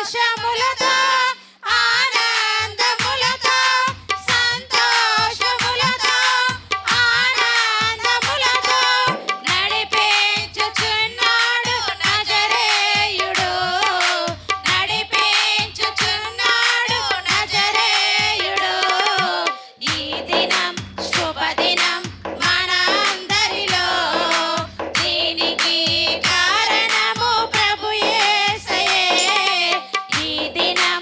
సంతోషములతో ఆనందములతో సంతోషములతో ఆనందములతో నడిపించుచున్నాడు నజరేయుడు నడిపించుచున్నాడు నజరేయుడు. ఈ దినం శుభదినం మనందరిలో, దీనికి కారణము ప్రభు యేసయ్యే. ఈ దినం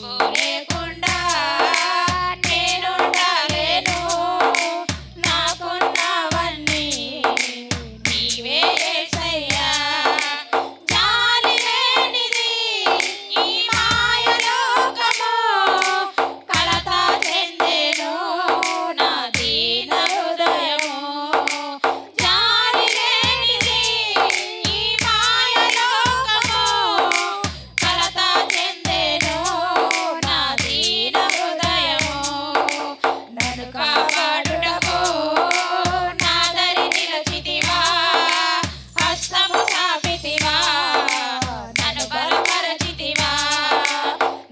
లేకుండా నేనుండలేను. నాకున్నవన్నీ నీవే యేసయ్యా. జాలి లేనిది ఈ మాయలోకము, కలత చెందెను నా దీన హృదయము. జాలి లేనిది ఈ మాయలోకము, కలత చెందెను నా దీన హృదయము. నన్ను కాపాడుటకు నా దరి నిలచితివా, హస్తము చాపితివా, నన్ను బలపరచితివా.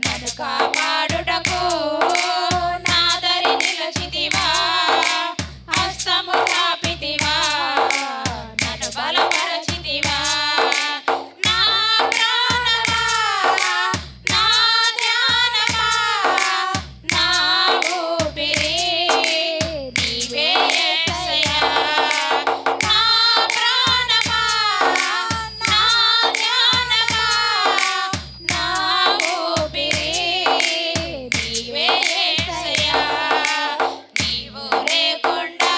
నన్ను కాపాడుటకు నా దరి నిలచితివా, హస్తము చాపితివా, నన్ను బలపరచితివా. నా ప్రాణమా, నా ధ్యానమా, నా ఊపిరి నీవే యేసయ్యా. నా ప్రాణమా, నా ధ్యానమా, నా ఊపిరి నీవే యేసయ్యా. నీవు లేకుండా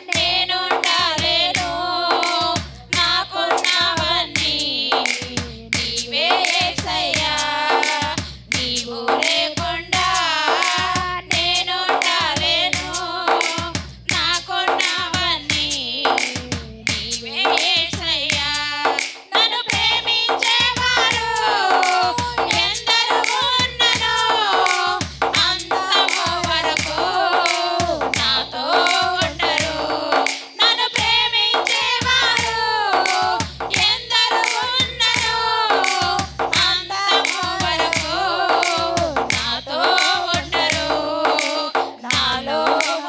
నేనుండలేను. నాకున్నవన్నీ నీవే యేసయ్యా. నీవు లేకుండా నేనుండలేను. నాకున్నవన్నీ నీవే యేసయ్యా. నన్ను ప్రేమించేవారు ఎందరు ఉన్ననో, అంతము వరకు నాతో ఉండరు. నన్ను ప్రేమించేవారు ఎందరు ఉన్ననో, అంతము వరకు నాతో ఉండరు. నాలో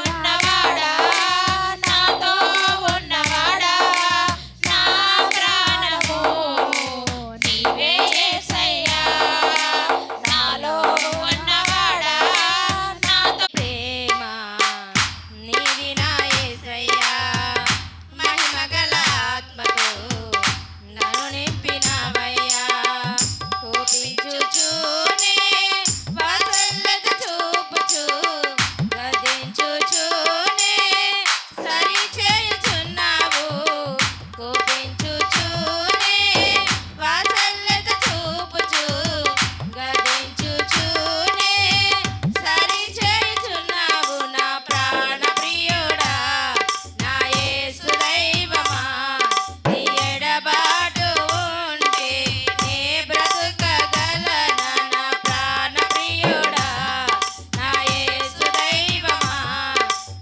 ఉన్నవాడా, నాతో ఉన్నవాడా, నా ప్రాణము నీవే యేసయ్యా. నాలో ఉన్నవాడా, నాతో ప్రేమ నీది నా యేసయ్యా. మహిమగల ఆత్మతో నన్ను నింపినవయ్యా. కోపించుచూనే వాత్సల్యత చూపుచు, గద్దించుచూనే సరిచేయుచున్నావు. కోపించుచూనే వాత్సల్యత చూపుచు, గద్దించుచూనే సరిచేయుచున్నావు. నా ప్రాణ ప్రియుడా, నా యేసు దైవమా, నీ ఎడబాటు ఉంటే నే బ్రతుకగలనా. నా ప్రాణ ప్రియుడా, నా యేసు దైవమా,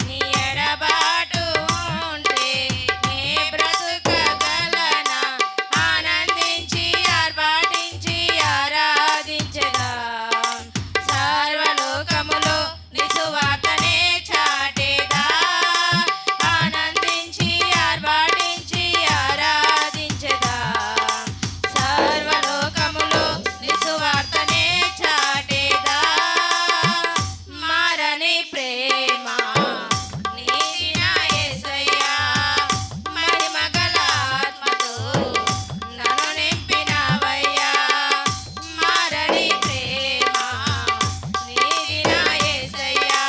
నీ ఎడబాటు ఉంటే నే బ్రతుకగలనా. ఆనందించి ఆర్భాటించి ఆరాధించెదా, సర్వలోకములో నీ సువార్తనే చాటెదా. ఆనందించి ఆర్భాటించి ఆరాధించెదా, సర్వలోకములో నీ సువార్తనే చాటెదా. మారని ప్రేమ నీది నా యేసయ్యా. మహిమగల ఆత్మతో నన్ను నింపినవయ్యా. మారని ప్రేమ నీది నా యేసయ్యా.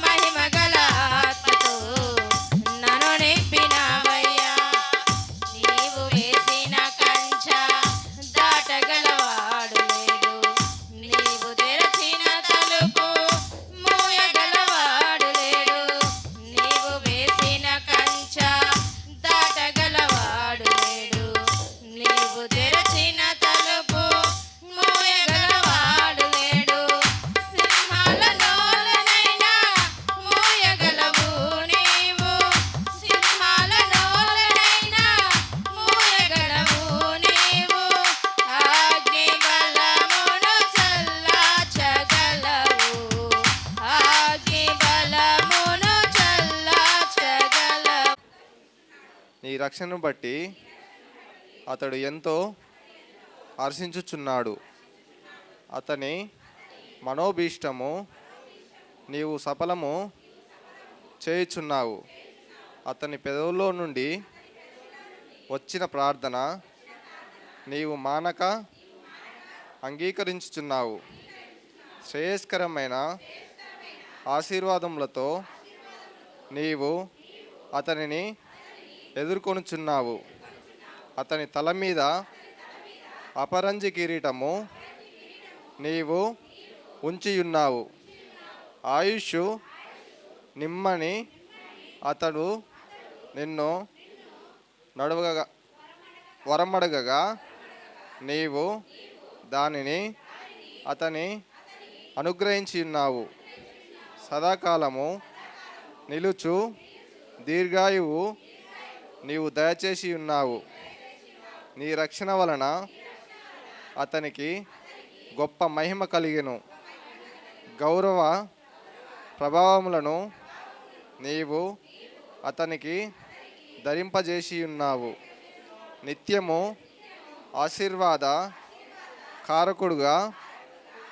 మహిమగల ఆత్మతో నన్ను నింపినవయ్యా. నీవు వేసిన కంచె దాటగలవాడు లేడు. నీవు తెరచిన తలుపు మూయగలవాడు లేడు. నీవు వేసిన కంచె దాటగలవాడు లేడు. నీవు తెరచిన తలుపు మూయగలవాడు లేడు. సింహాల నోలనైనా మూయగలవు నీవు. సింహాల నోలనైనా మూయగలవు నీవు. అగ్ని బలమును చల్లార్చగలవు. అగ్ని బలమును చల్లార్చగలవు. నీ రక్షణను బట్టి అతడు ఎంతో హర్షించుచున్నాడు. అతని మనోభీష్టము నీవు సఫలము చేయుచున్నావు. అతని పెదవుల్లో నుండి వచ్చిన ప్రార్థన నీవు మానక అంగీకరించుచున్నావు. శ్రేయస్కరమైన ఆశీర్వాదములతో నీవు అతనిని ఎదుర్కొనుచున్నావు. అతని తల మీద అపరంజి కిరీటము నీవు ఉంచియున్నావు. ఆయుష్ నిమ్మని అతడు నిన్ను నడువగా వరమడగగా నీవు దానిని అతని అనుగ్రహించి ఉన్నావు. సదాకాలము నిలుచు దీర్ఘాయువు నీవు దయచేసి ఉన్నావు. నీ రక్షణ వలన అతనికి గొప్ప మహిమ కలిగెను. గౌరవ ప్రభావములను నీవు అతనికి ధరింపజేసి ఉన్నావు. నిత్యము ఆశీర్వాద కారకుడుగా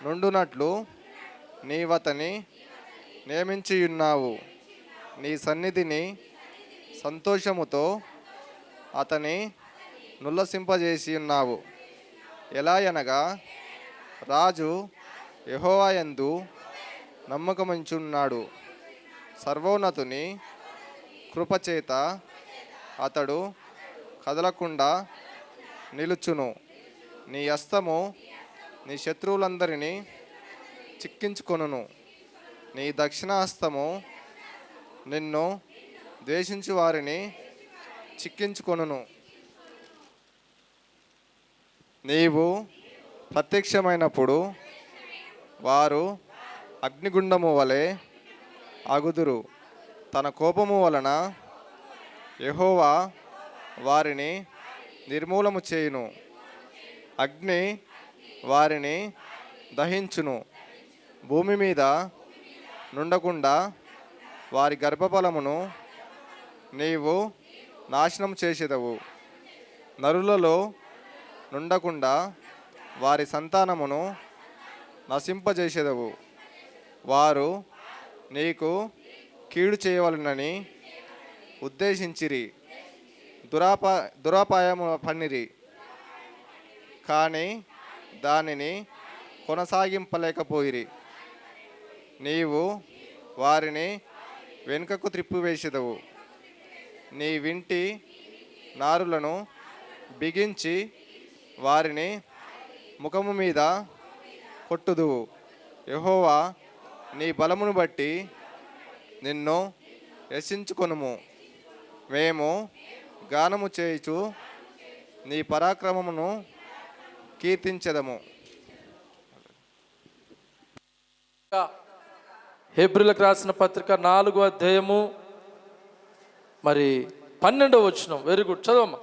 నుండునట్లు నీవతని నియమించియున్నావు. నీ సన్నిధిని సంతోషముతో అతని నుల్లసింపజేసి ఉన్నావు. ఎలా అనగా రాజు యెహోవా యందు నమ్మకముంచున్నాడు. సర్వోన్నతుని కృపచేత అతడు కదలకుండా నిలుచును. నీ హస్తము నీ శత్రువులందరినీ చిక్కించుకొనును. నీ దక్షిణ హస్తము నిన్ను ద్వేషించు వారిని చిక్కించుకొనును. నీవు ప్రత్యక్షమైనప్పుడు వారు అగ్నిగుండము వలె అగుదురు. తన కోపము వలన యెహోవా వారిని నిర్మూలము చేయును. అగ్ని వారిని దహించును. భూమి మీద నుండకుండా వారి గర్భఫలమును నీవు నాశనం చేసేదవు. నరులలో నుండకుండా వారి సంతానమును నశింపజేసేదవు. వారు నీకు కీడు చేయవలనని ఉద్దేశించిరి, దురాపాయము పన్నిరి, కానీ దానిని కొనసాగింపలేకపోయిరి. నీవు వారిని వెనుకకు త్రిప్పివేసెదవు. నీ వింటి నారులను బిగించి వారిని ముఖము మీద కొట్టుదువు. యెహోవా నీ బలమును బట్టి నిన్ను హెచ్చించుకొనుము. మేము గానము చేయుచు నీ పరాక్రమమును కీర్తించెదము. హెబ్రీయులకు రాసిన పత్రిక 4వ అధ్యాయము మరి 12వ వచనం. వెరీ గుడ్, చదవమ్మా.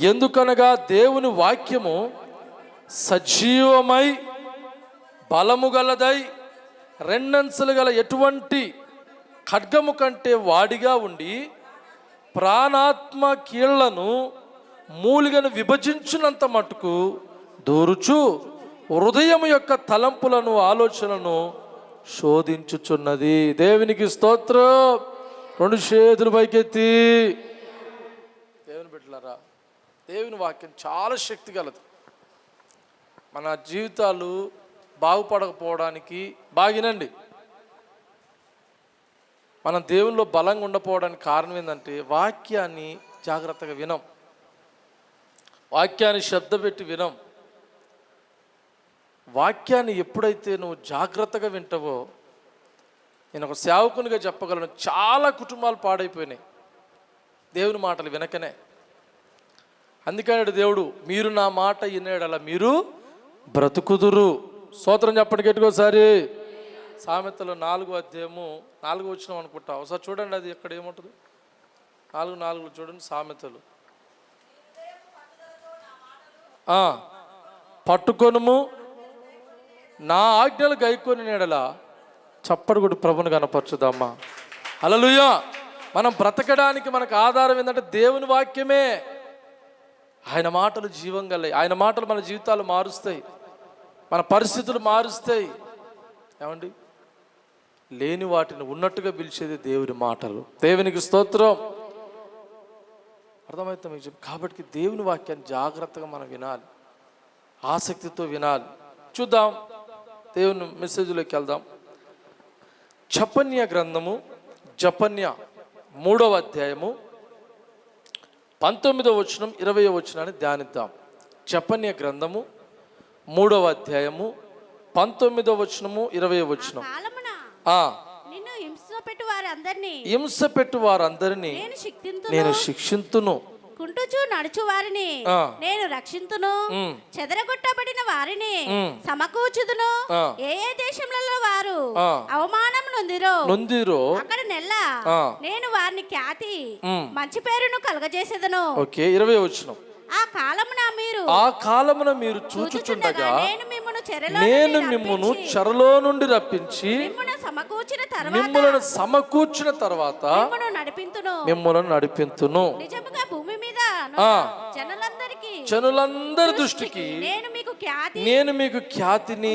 ఎందుకనగా దేవుని వాక్యము సజీవమై బలము గలదై రెండంచులు గల ఎటువంటి ఖడ్గము కంటే వాడిగా ఉండి ప్రాణాత్మ కీళ్లను మూలిగను విభజించినంత మటుకు దూరుచు హృదయం యొక్క తలంపులను ఆలోచనలను శోధించుచున్నది. దేవునికి స్తోత్రం. 2 చేతులు పైకెత్తి. దేవుని బిడ్డలారా, దేవుని వాక్యం చాలా శక్తి గలది. మన జీవితాలు బాగుపడకపోవడానికి బాగినండి, మనం దేవునిలో బలంగా ఉండకపోవడానికి కారణం ఏంటంటే వాక్యాన్ని జాగ్రత్తగా వినం, వాక్యాన్ని శ్రద్ధ పెట్టి వినం. వాక్యాన్ని ఎప్పుడైతే నువ్వు జాగ్రత్తగా వింటావో, నేను ఒక సేవకునిగా చెప్పగలను, చాలా కుటుంబాలు పాడైపోయినాయి దేవుని మాటలు వినకనే. అందుకని దేవుడు, మీరు నా మాట వినేడలా మీరు బ్రతుకుదురు. స్తోత్రం చెప్పండి గట్టికోసారి. సామెతలు 4వ అధ్యాయము 4వ వచనం అనుకుంటా, ఒకసారి చూడండి, అది ఎక్కడ ఏముంటుంది. 4:4 చూడండి. సామెతలు పట్టుకొనుము నా ఆజ్ఞలు గైకొని నేడలా చప్పడు కూడా ప్రభుని కనపరచుదమ్మా. హల్లెలూయా. మనం బ్రతకడానికి మనకు ఆధారం ఏంటంటే దేవుని వాక్యమే. ఆయన మాటలు జీవం గలయి. ఆయన మాటలు మన జీవితాలు మారుస్తాయి, మన పరిస్థితులు మారుస్తాయి. ఏమండి, లేని వాటిని ఉన్నట్టుగా పిలిచేది దేవుని మాటలు. దేవునికి స్తోత్రం. అర్థమవుతాం మీకు చెప్పి. కాబట్టి దేవుని వాక్యాన్ని జాగ్రత్తగా మనం వినాలి. ఆసక్తితో వినాలి. చూద్దాం, దేవుని మెసేజ్లోకి వెళ్దాం. జపన్య గ్రంథము, జపన్య 3వ అధ్యాయము 19వ వచనం 20వ వచనాన్ని ధ్యానిద్దాం. జపన్య గ్రంథము 3వ అధ్యాయము 19వ వచనము 20వ వచనం. కాలమున ఆ నిన్ను హింసపెట్టు వారందరినీ హింస పెట్టు వారందరినీ నేను శిక్షింతును, కుంటుచు నడుచు వారిని నేను రక్షింతును, చెదరగొట్టబడిన వారిని సమకూర్చుదును. ఏ ఏ దేశములలో వారు అవమానం నొందిరో అక్కడ నెల్ల నేను వారిని ఖ్యాతి మంచి పేరును కలగజేసేదను. ఓకే, 20వ వచనం. ఆ కాలమున మీరు చూచుచుండగా నేను మిమ్మును చెరలో నుండి రప్పించి మిమ్ములను సమకూర్చిన తర్వాత మిమ్ములను నడిపింతును. నిజముగా భూమి మీద జనులందరి దృష్టికి నేను మీకు ఖ్యాతిని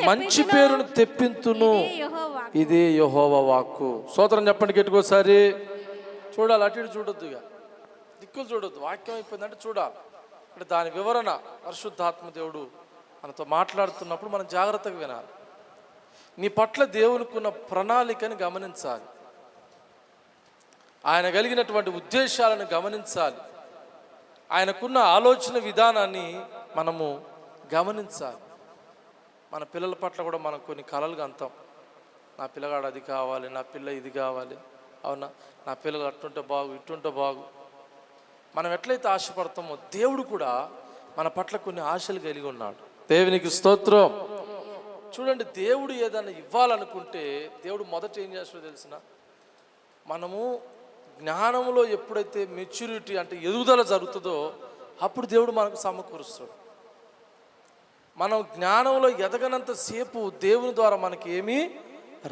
మంచి పేరును తెప్పింతును. ఇదే యెహోవా వాక్కు. స్తోత్రం చెప్పండి గట్టికోసారి. చూడాలి, అటు ఇటు చూడొద్దు, ఇక దిక్కులు చూడొద్దు. వాక్యం అయిపోయిందంటే చూడాలి. ఇక్కడ దాని వివరణ పరిశుద్ధాత్మ దేవుడు మనతో మాట్లాడుతున్నప్పుడు మనం జాగ్రత్తగా వినాలి. నీ పట్ల దేవునికున్న ప్రణాళికని గమనించాలి, ఆయన కలిగినటువంటి ఉద్దేశాలను గమనించాలి, ఆయనకున్న ఆలోచన విధానాన్ని మనము గమనించాలి. మన పిల్లల పట్ల కూడా మనం కొన్ని కలలుగా అంతాం. నా పిల్లగాడు అది కావాలి, నా పిల్ల ఇది కావాలి, అవునా, నా పిల్లలు అట్టుంటే బాగు, ఇట్టుంటే బాగు. మనం ఎట్లయితే ఆశపడతామో దేవుడు కూడా మన పట్ల కొన్ని ఆశలు కలిగి ఉన్నాడు. దేవునికి స్తోత్రం. చూడండి, దేవుడు ఏదైనా ఇవ్వాలనుకుంటే దేవుడు మొదట ఏం చేస్తాడో తెలిసిన, మనము జ్ఞానంలో ఎప్పుడైతే మెచ్యూరిటీ అంటే ఎదుగుదల జరుగుతుందో అప్పుడు దేవుడు మనకు సమకూరుస్తాడు. మనం జ్ఞానంలో ఎదగనంత సేపు దేవుని ద్వారా మనకి ఏమీ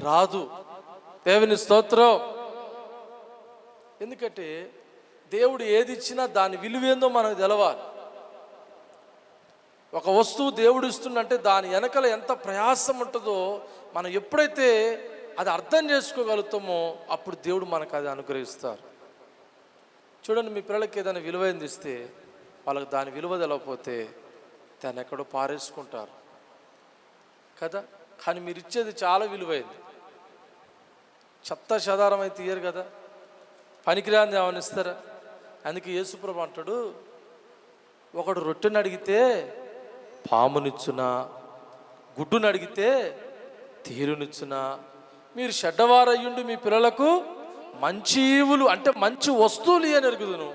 రాదు. దేవుని స్తోత్రం. ఎందుకంటే దేవుడు ఏది ఇచ్చినా దాని విలువేందో మనకు తెలవాలి. ఒక వస్తువు దేవుడు ఇస్తుందంటే దాని వెనకల ఎంత ప్రయాసం ఉంటుందో మనం ఎప్పుడైతే అది అర్థం చేసుకోగలుగుతామో అప్పుడు దేవుడు మనకు అది అనుగ్రహిస్తారు. చూడండి, మీ పిల్లలకి ఏదైనా విలువైంది ఇస్తే వాళ్ళకి దాని విలువ తెలవకపోతే దాన్ని ఎక్కడో పారేసుకుంటారు కదా. కానీ మీరు ఇచ్చేది చాలా విలువైంది. చెత్త చెదారం అయితే ఇయ్యరు కదా, పనికిరాంది ఏమని ఇస్తారా? అందుకే యేసుప్రభు అంటాడు, ఒకడు రొట్టెని అడిగితే పామునిచ్చునా, గుడ్డును అడిగితే తీరునిచ్చునా? మీరు చెడ్డవారయ్యుండి మీ పిల్లలకు మంచి ఈవులు అంటే మంచి వస్తువులు అని ఎరుగుదును,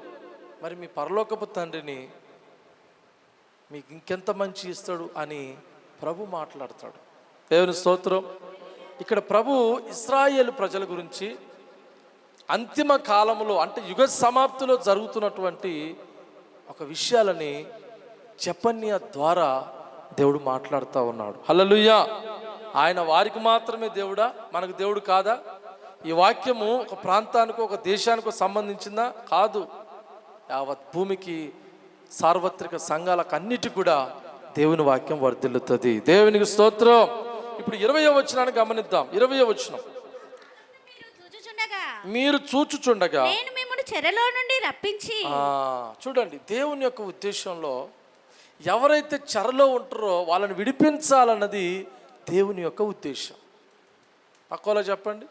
మరి మీ పరలోకపు తండ్రిని మీకు ఇంకెంత మంచి ఇస్తాడు అని ప్రభు మాట్లాడతాడు. దేవుని స్తోత్రం. ఇక్కడ ప్రభు ఇశ్రాయేలు ప్రజల గురించి అంతిమ కాలంలో అంటే యుగ సమాప్తిలో జరుగుతున్నటువంటి ఒక విషయాలని జపన్య ద్వారా దేవుడు మాట్లాడుతూ ఉన్నాడు. హల్లెలూయా. ఆయన వారికి మాత్రమే దేవుడా, మనకు దేవుడు కాదా? ఈ వాక్యము ఒక ప్రాంతానికి ఒక దేశానికి సంబంధించిందా? కాదు. యావత్ భూమికి సార్వత్రిక సంఘాలకు అన్నిటి కూడా దేవుని వాక్యం వర్ధిల్లుతుంది. దేవునికి స్తోత్రం. ఇప్పుడు 20వ వచనాన్ని గమనిద్దాం. 20వ వచనం. మీరు చూచుచుండగా నేను మిమ్మును చెరలో నుండి రప్పించి. చూడండి, దేవుని యొక్క ఉద్దేశంలో ఎవరైతే చెరలో ఉంటారో వాళ్ళని విడిపించాలన్నది దేవుని యొక్క ఉద్దేశం. పక్కలో చెప్పండి,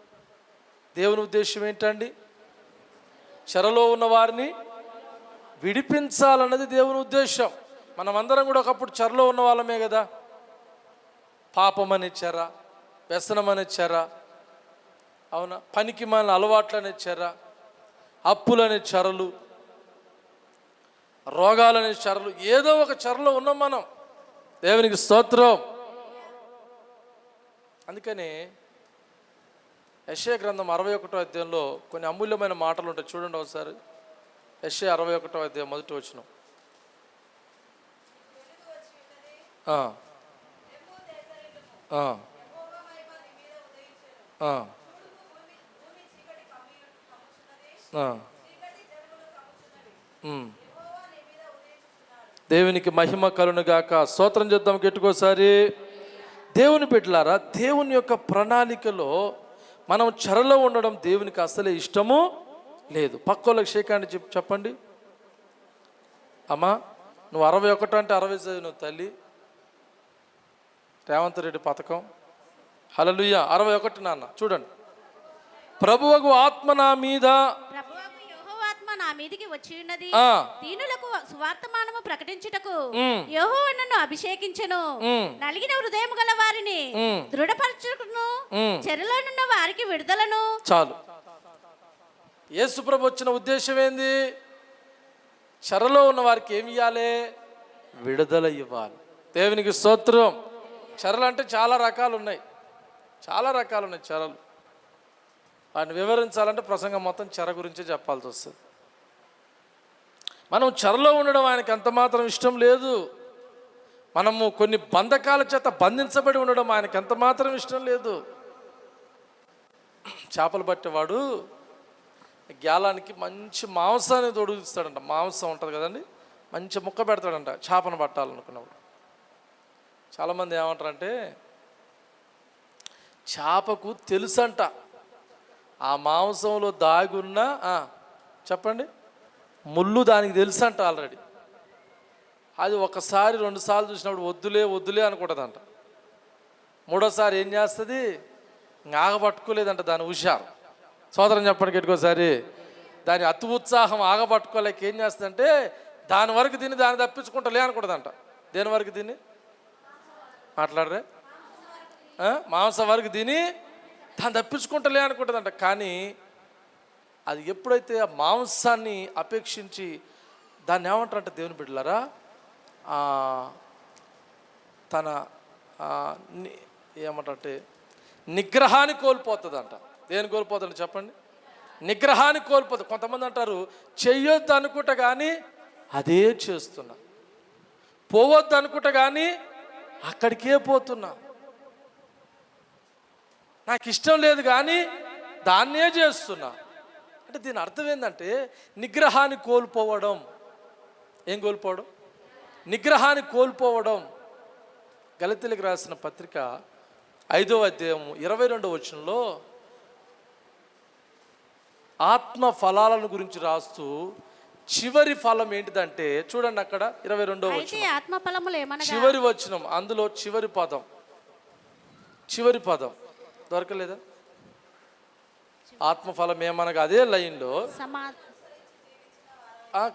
దేవుని ఉద్దేశం ఏంటండి? చెరలో ఉన్న వారిని విడిపించాలన్నది దేవుని ఉద్దేశం. మనమందరం కూడా ఒకప్పుడు చెరలో ఉన్న వాళ్ళమే కదా. పాపం అనే చెర, వ్యసనం అనే చెర, అవునా, పనికి మన అలవాట్లు అనే చెర, అప్పులనే చెరలు, రోగాలనే చెరలు, ఏదో ఒక చెరలో ఉన్నాం మనం. దేవునికి స్తోత్రం. అందుకని యెషయా గ్రంథం 61వ అధ్యాయంలో కొన్ని అమూల్యమైన మాటలు ఉంటాయి. చూడండి ఒకసారి. యెషయా 61వ అధ్యాయం 1వ వచనం. దేవునికి మహిమ కలుగును గాక. స్తోత్రం చేద్దాం గట్టికోసారి. దేవుని బిడ్డలారా, దేవుని యొక్క ప్రణాళికలో మనం చెరలో ఉండడం దేవునికి అసలే ఇష్టము లేదు. పక్కోళ్ళకి షేకాండి చెప్పండి. అమ్మా, నువ్వు 61 అంటే 60 చదివిన తల్లి. రేవంత్ రెడ్డి పథకం. హల్లెలూయా. 61 నాన్న చూడండి. ప్రభువగు ఆత్మ నా మీద, ప్రభువగు యెహోవా ఆత్మ నా మీదికి వచ్చి ఉన్నది. ఆ, దీనులకు సువార్తమానము ప్రకటించుటకు ఉమ్, యెహోవా నన్ను అభిషేకించెను. ఉమ్, నలిగిన హృదయం గల వారిని ఉమ్, దృఢపరచుటకును, ఉమ్. చెరలోనున్న వారికి విడుదలను. చాలు. యేసుప్రభు వచ్చిన ఉద్దేశం ఏంది? చెరలో ఉన్న వారికి ఏమి ఇవ్వాలి? విడుదల ఇవ్వాలి. దేవునికి స్తోత్రం. చెరలు అంటే చాలా రకాలు ఉన్నాయి, చాలా రకాలు ఉన్నాయి చెరలు. వాటిని వివరించాలంటే ప్రసంగం మొత్తం చెర గురించే చెప్పాల్సి వస్తుంది. మనం చెరలో ఉండడం ఆయనకి ఎంత మాత్రం ఇష్టం లేదు. మనము కొన్ని బంధకాల చేత బంధించబడి ఉండడం ఆయనకి ఎంత మాత్రం ఇష్టం లేదు. చేపలు పట్టేవాడు గ్యాలానికి మంచి మాంసాన్ని తొడుగుతాడంట. మాంసం ఉంటుంది కదండి, మంచి ముక్క పెడతాడంట చేపను పట్టాలనుకున్నప్పుడు. చాలామంది ఏమంటారంటే చేపకు తెలుసంట ఆ మాంసంలో దాగున్న చెప్పండి ముళ్ళు దానికి తెలుసంట ఆల్రెడీ. అది ఒకసారి 2 సార్లు చూసినప్పుడు వద్దులే వద్దులే అనుకుంటుందంట. మూడోసారి ఏం చేస్తుంది? ఆగబట్టుకోలేదంట దాని హుషారు. సోదరం చెప్పండి గట్టికోసారి. దాని అతి ఉత్సాహం ఆగబట్టుకోలేక ఏం చేస్తుందంటే దాని వరకు తిని దాన్ని తప్పించుకుంటలే అనుకుంటుందంట. దేని వరకు తిని మాట్లాడరే? మాంసం వరకు తిని దాన్ని తప్పించుకుంటలే అనుకుంటుందంట. కానీ అది ఎప్పుడైతే ఆ మాంసాన్ని అపేక్షించి దాన్ని ఏమంటారంటే దేవుని బిడ్డలారా, తన ఏమంటారంటే నిగ్రహాన్ని కోల్పోతుందంట. దేని కోల్పోతుంది చెప్పండి? నిగ్రహాన్ని కోల్పోతుంది. కొంతమంది అంటారు చెయ్యొద్దు అనుకుంటా కానీ అదే చేస్తున్నా, పోవద్దు అనుకుంటా కానీ అక్కడికే పోతున్నా, నాకు ఇష్టం లేదు కానీ దాన్నే చేస్తున్నా. అంటే దీని అర్థం ఏంటంటే నిగ్రహాన్ని కోల్పోవడం. ఏం కోల్పోవడం? నిగ్రహాన్ని కోల్పోవడం. గలతీయులకు రాసిన పత్రిక 5వ అధ్యాయం 22వ వచనంలో ఆత్మ ఫలాలను గురించి రాస్తూ చివరి ఫలం ఏంటిదంటే చూడండి అక్కడ 22వ వచనం, ఆత్మ ఫలములు ఏమనగా, చివరి వచనం, అందులో చివరి పదం దొరకలేదా? ఆత్మఫలం ఏమనగా అదే లైన్లో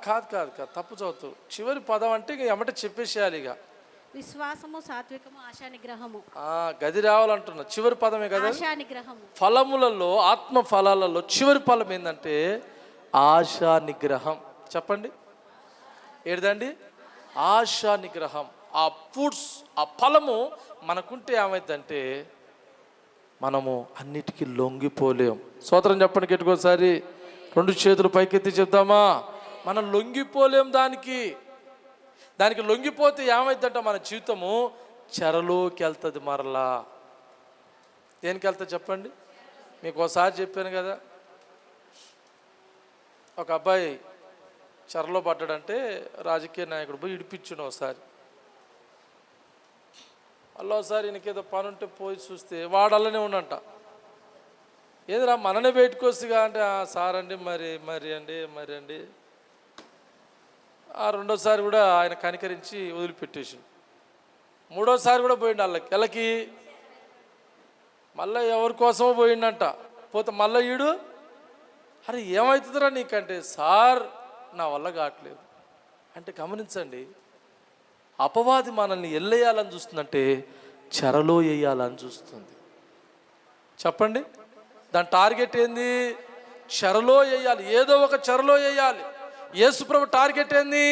కాదు తప్పు చదువుతూ చివరి పదం అంటే ఇక ఎమ్మటే చెప్పేసేయాలి. ఇక విశ్వాసము, సాత్వికము, ఆశా నిగ్రహము. గది రావాలంటున్నా. చివరి పదమే కదా ఆశా నిగ్రహము. ఫలములలో, ఆత్మ ఫలాలలో చివరి ఫలం ఏంటంటే ఆశా నిగ్రహం. చెప్పండి ఏదండి? ఆశా నిగ్రహం. ఆ ఫ్రూట్స్, ఆ ఫలము మనకుంటే ఏమైందంటే మనము అన్నిటికీ లొంగిపోలేం. స్తోత్రం చెప్పండి గట్టికోసారి. 2 చేతులు పైకెత్తి చెప్తామా? మనం లొంగిపోలేం. దానికి లొంగిపోతే ఏమైందంట మన జీవితము చెరలోకి వెళ్తుంది. మరలా దేనికి వెళ్తుంది చెప్పండి? మీకు ఒకసారి చెప్పాను కదా, ఒక అబ్బాయి చెరలో పడ్డాడంటే రాజకీయ నాయకుడు పోయి ఇడిపించును ఒకసారి. మళ్ళీ ఒకసారి ఈయనకేదో పని ఉంటే పోయి చూస్తే వాడు అల్లనే ఉన్నంట. ఏదిరా మననే బయటకొస్తుగా అంటే సార్ అండి మరి అండి. రెండోసారి కూడా ఆయన కనికరించి వదిలిపెట్టేసి, మూడోసారి కూడా పోయిండు ఎలకి మళ్ళీ ఎవరి కోసమో పోయిండంట. పోతే మళ్ళీ ఈడు అరే ఏమవుతుందిరా నీకంటే సార్ నా వల్ల కావట్లేదు అంటే గమనించండి, అపవాది మనల్ని ఎల్లేయాలని చూస్తుందంటే చెరలో వేయాలని చూస్తుంది. చెప్పండి దాని టార్గెట్ ఏంది? చెరలో వేయాలి, ఏదో ఒక చెరలో వేయాలి. యేసుప్రభు టార్గెట్ ఏంది?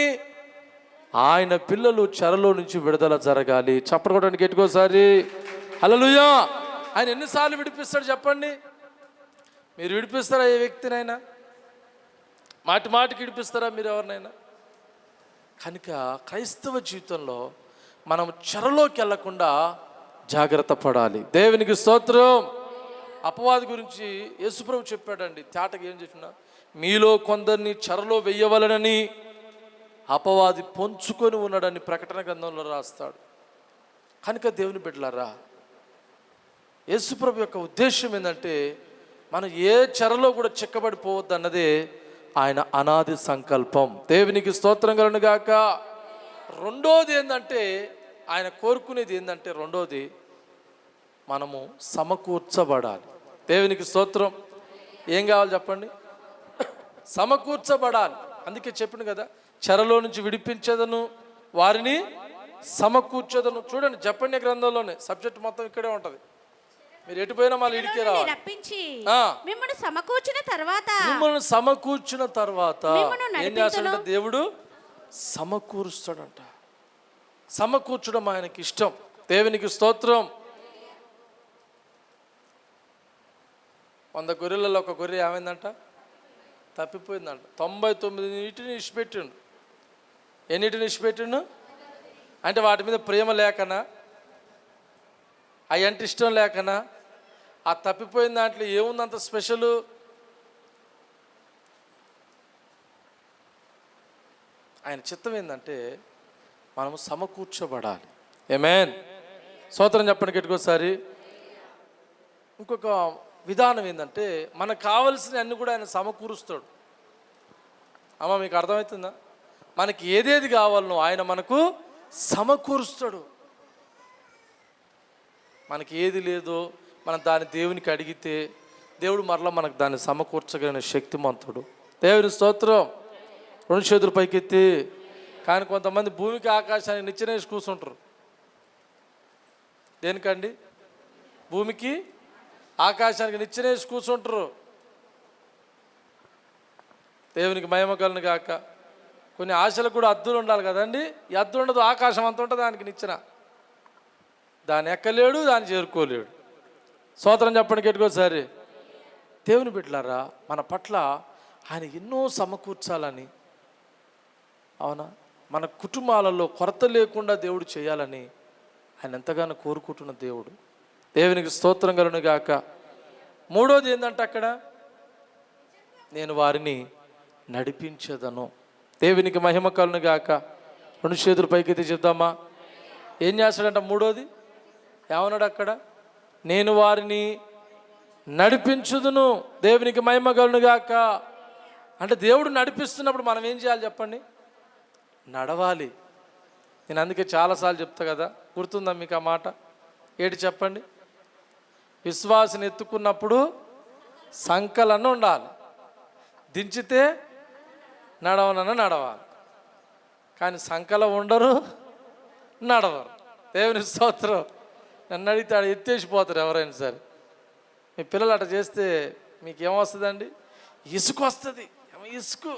ఆయన పిల్లలు చెరలో నుంచి విడుదల జరగాలి. చప్పకొట్టండి గట్టికోసారి. హల్లెలూయా. ఆయన ఎన్నిసార్లు విడిపిస్తాడు చెప్పండి? మీరు విడిపిస్తారా ఏ వ్యక్తినైనా? మాటికి విడిపిస్తారా మీరు ఎవరినైనా? కనుక క్రైస్తవ జీవితంలో మనం చెరలోకి వెళ్లకుండా జాగ్రత్త పడాలి. దేవునికి స్తోత్రం. అపవాది గురించి యేసుప్రభు చెప్పాడండి తేటగా. ఏం చెప్పినా మీలో కొందరిని చెరలో వెయ్యవలనని అపవాది పొంచుకొని ఉన్నాడని ప్రకటన గ్రంథంలో రాస్తాడు. కనుక దేవుని బిడ్డలారా, యేసుప్రభు యొక్క ఉద్దేశం ఏంటంటే మనం ఏ చెరలో కూడా చిక్కబడిపోవద్దు అన్నదే ఆయన అనాది సంకల్పం. దేవునికి స్తోత్రం కలుగును గాక. రెండోది ఏంటంటే ఆయన కోరుకునేది ఏంటంటే రెండోది మనము సమకూర్చబడాలి. దేవునికి స్తోత్రం. ఏం కావాలి చెప్పండి? సమకూర్చబడాలి. అందుకే చెప్పింది కదా, చెరలో నుంచి విడిపించదను, వారిని సమకూర్చదను. చూడండి జపన్య గ్రంథంలోనే సబ్జెక్ట్ మొత్తం ఇక్కడే ఉంటుంది. మీరు ఎటుపోయినా మళ్ళీ ఇడికే రావాలి. రప్పించి ఆ. మిమ్మల్ని సమకూర్చిన తర్వాత మిమ్మల్ని సమకూర్చిన తర్వాత మిమ్మల్ని ఏం నడిపించును. చేస్తాడంట? దేవుడు సమకూరుస్తాడంట. సమకూర్చడం ఆయనకి ఇష్టం. దేవునికి స్తోత్రం. 100 గొర్రెలలో ఒక గొర్రె ఏమైందంట? తప్పిపోయిందంట. 99 ఇచ్చిపెట్టిండు. ఎన్నిటిని ఇచ్చిపెట్టిండు? అంటే వాటి మీద ప్రేమ లేకనా, అవి అంటే ఇష్టం లేకనా? ఆ తప్పిపోయిన దాంట్లో ఏముందంత స్పెషల్? ఆయన చిత్తం ఏంటంటే మనము సమకూర్చబడాలి. ఆమేన్. స్తోత్రం చెప్పండి గట్టికోసారి. ఇంకొక విధానం ఏంటంటే మనకు కావలసిన అన్ని కూడా ఆయన సమకూరుస్తాడు. అమ్మ మీకు అర్థమవుతుందా? మనకి ఏదేది కావాలనో ఆయన మనకు సమకూరుస్తాడు. మనకి ఏది లేదో మనం దాన్ని దేవునికి అడిగితే దేవుడు మరలా మనకు దాన్ని సమకూర్చగలిగిన శక్తిమంతుడు. దేవుని స్తోత్రం. 2 చేతులు పైకెత్తి. కానీ కొంతమంది భూమికి ఆకాశానికి నిచ్చెనేసి కూర్చుంటారు. దేనికండి? భూమికి ఆకాశానికి నిచ్చెనేసి కూర్చుంటారు. దేవునికి మహిమ కలుగును గాక. కొన్ని ఆశలకు కూడా అద్దులు ఉండాలి కదండి. ఈ అద్దు ఉండదు, ఆకాశం అంత ఉంటుంది దానికి నిచ్చెన. దాన్ని ఎక్కలేడు, దాన్ని చేరుకోలేడు. స్తోత్రం చెప్పండి గట్టికోసారి. దేవుని బిడ్డలారా, మన పట్ల ఆయన ఎన్నో సమకూర్చాలని, అవునా, మన కుటుంబాలలో కొరత లేకుండా దేవుడు చేయాలని ఆయన ఎంతగానో కోరుకుంటున్న దేవుడు. దేవునికి స్తోత్రం కలుగును గాక. మూడోది ఏంటంటే అక్కడ నేను వారిని నడిపించదను. దేవునికి మహిమ కలుగును గాక. 2 చేతులు పైకెత్తి చెప్దామా? ఏం చేస్తాడంట? మూడోది ఏమన్నాడు అక్కడ? నేను వారిని నడిపించుదును. దేవునికి మహిమ కలుగును గాక. అంటే దేవుడు నడిపిస్తున్నప్పుడు మనం ఏం చేయాలి చెప్పండి? నడవాలి. నేను అందుకే చాలాసార్లు చెప్తా కదా, గుర్తుందా మీకు ఆ మాట? ఏంటి చెప్పండి? విశ్వాసిని ఎత్తుకున్నప్పుడు సంకలన ఉండాలి, దించితే నడవాలి. కానీ సంకలం ఉండరు, నడవరు. దేవుని స్తోత్రం. నన్ను అడిగితే ఆడ ఎత్తేసిపోతారు ఎవరైనా సరే. మీ పిల్లలు అట్లా చేస్తే మీకు ఏమొస్తుందండి? ఇసుకు వస్తుంది. ఇసుకు.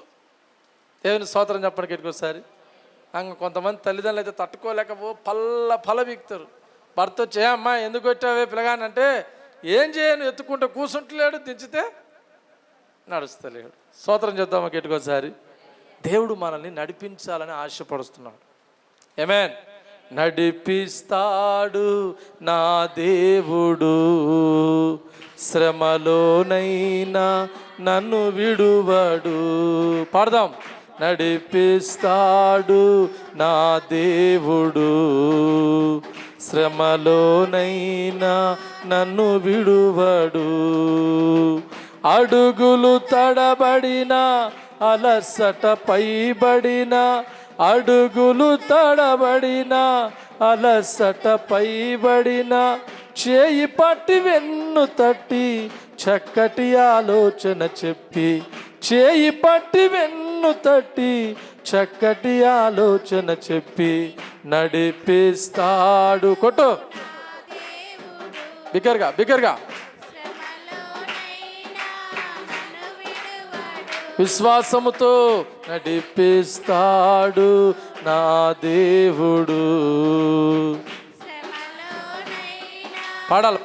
దేవుని స్తోత్రం చెప్పండి గట్టికోసారి. కొంతమంది తల్లిదండ్రులు అయితే తట్టుకోలేక పల వీక్తారు. భర్త వచ్చి అమ్మా ఎందుకు వచ్చావే పిల్లగాని అంటే ఏం చేయను, ఎత్తుకుంటే కూర్చుంటలేడు, దించితే నడుస్తలేడు. స్తోత్రం చెప్తామా గట్టికోసారి. దేవుడు మనల్ని నడిపించాలని ఆశపడుస్తున్నాడు. ఆమేన్. నడిపిస్తాడు నా దేవుడు, శ్రమలోనైనా నన్ను విడువడు. పాడదాం. నడిపిస్తాడు నా దేవుడు, శ్రమలోనైనా నన్ను విడువడు. అడుగులు తడబడిన, అలసట పైబడిన, అడుగులు తడబడిన, అలసట పైబడిన, చేయి పట్టి వెన్ను తట్టి చక్కటి ఆలోచన చెప్పి, చేయి పట్టి వెన్ను తట్టి చక్కటి ఆలోచన చెప్పి నడిపిస్తాడు. కొట్టు బిగ్గరగా. విశ్వాసముతో నడిపిస్తాడు నా దేవుడు.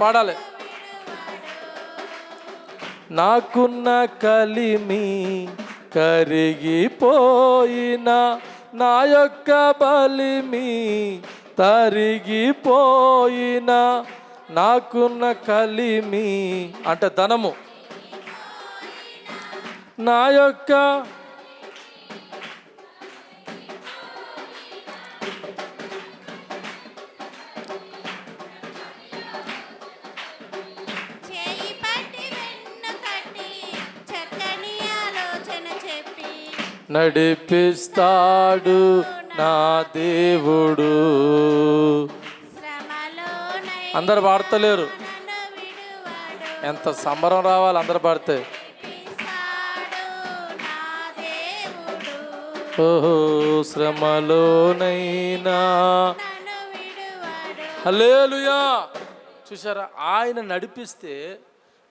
పాడాలి. నాకున్న కలిమి కరిగిపోయినా, నా యొక్క బలిమి తరిగిపోయినా, నాకున్న కలిమి అంటే ధనము, నా యొక్క నడిపిస్తాడు నా దేవుడు. శ్రమలోనైనా అందరు పాడతలేరు, నన్ను విడువడు. ఎంత సంబరం రావాలి అందరు పాడితే. ఇస్తాడు నా దేవుడు. ఓహో శ్రమలోనైనా నన్ను విడువడు. హల్లెలూయా. చూసారా, ఆయన నడిపిస్తే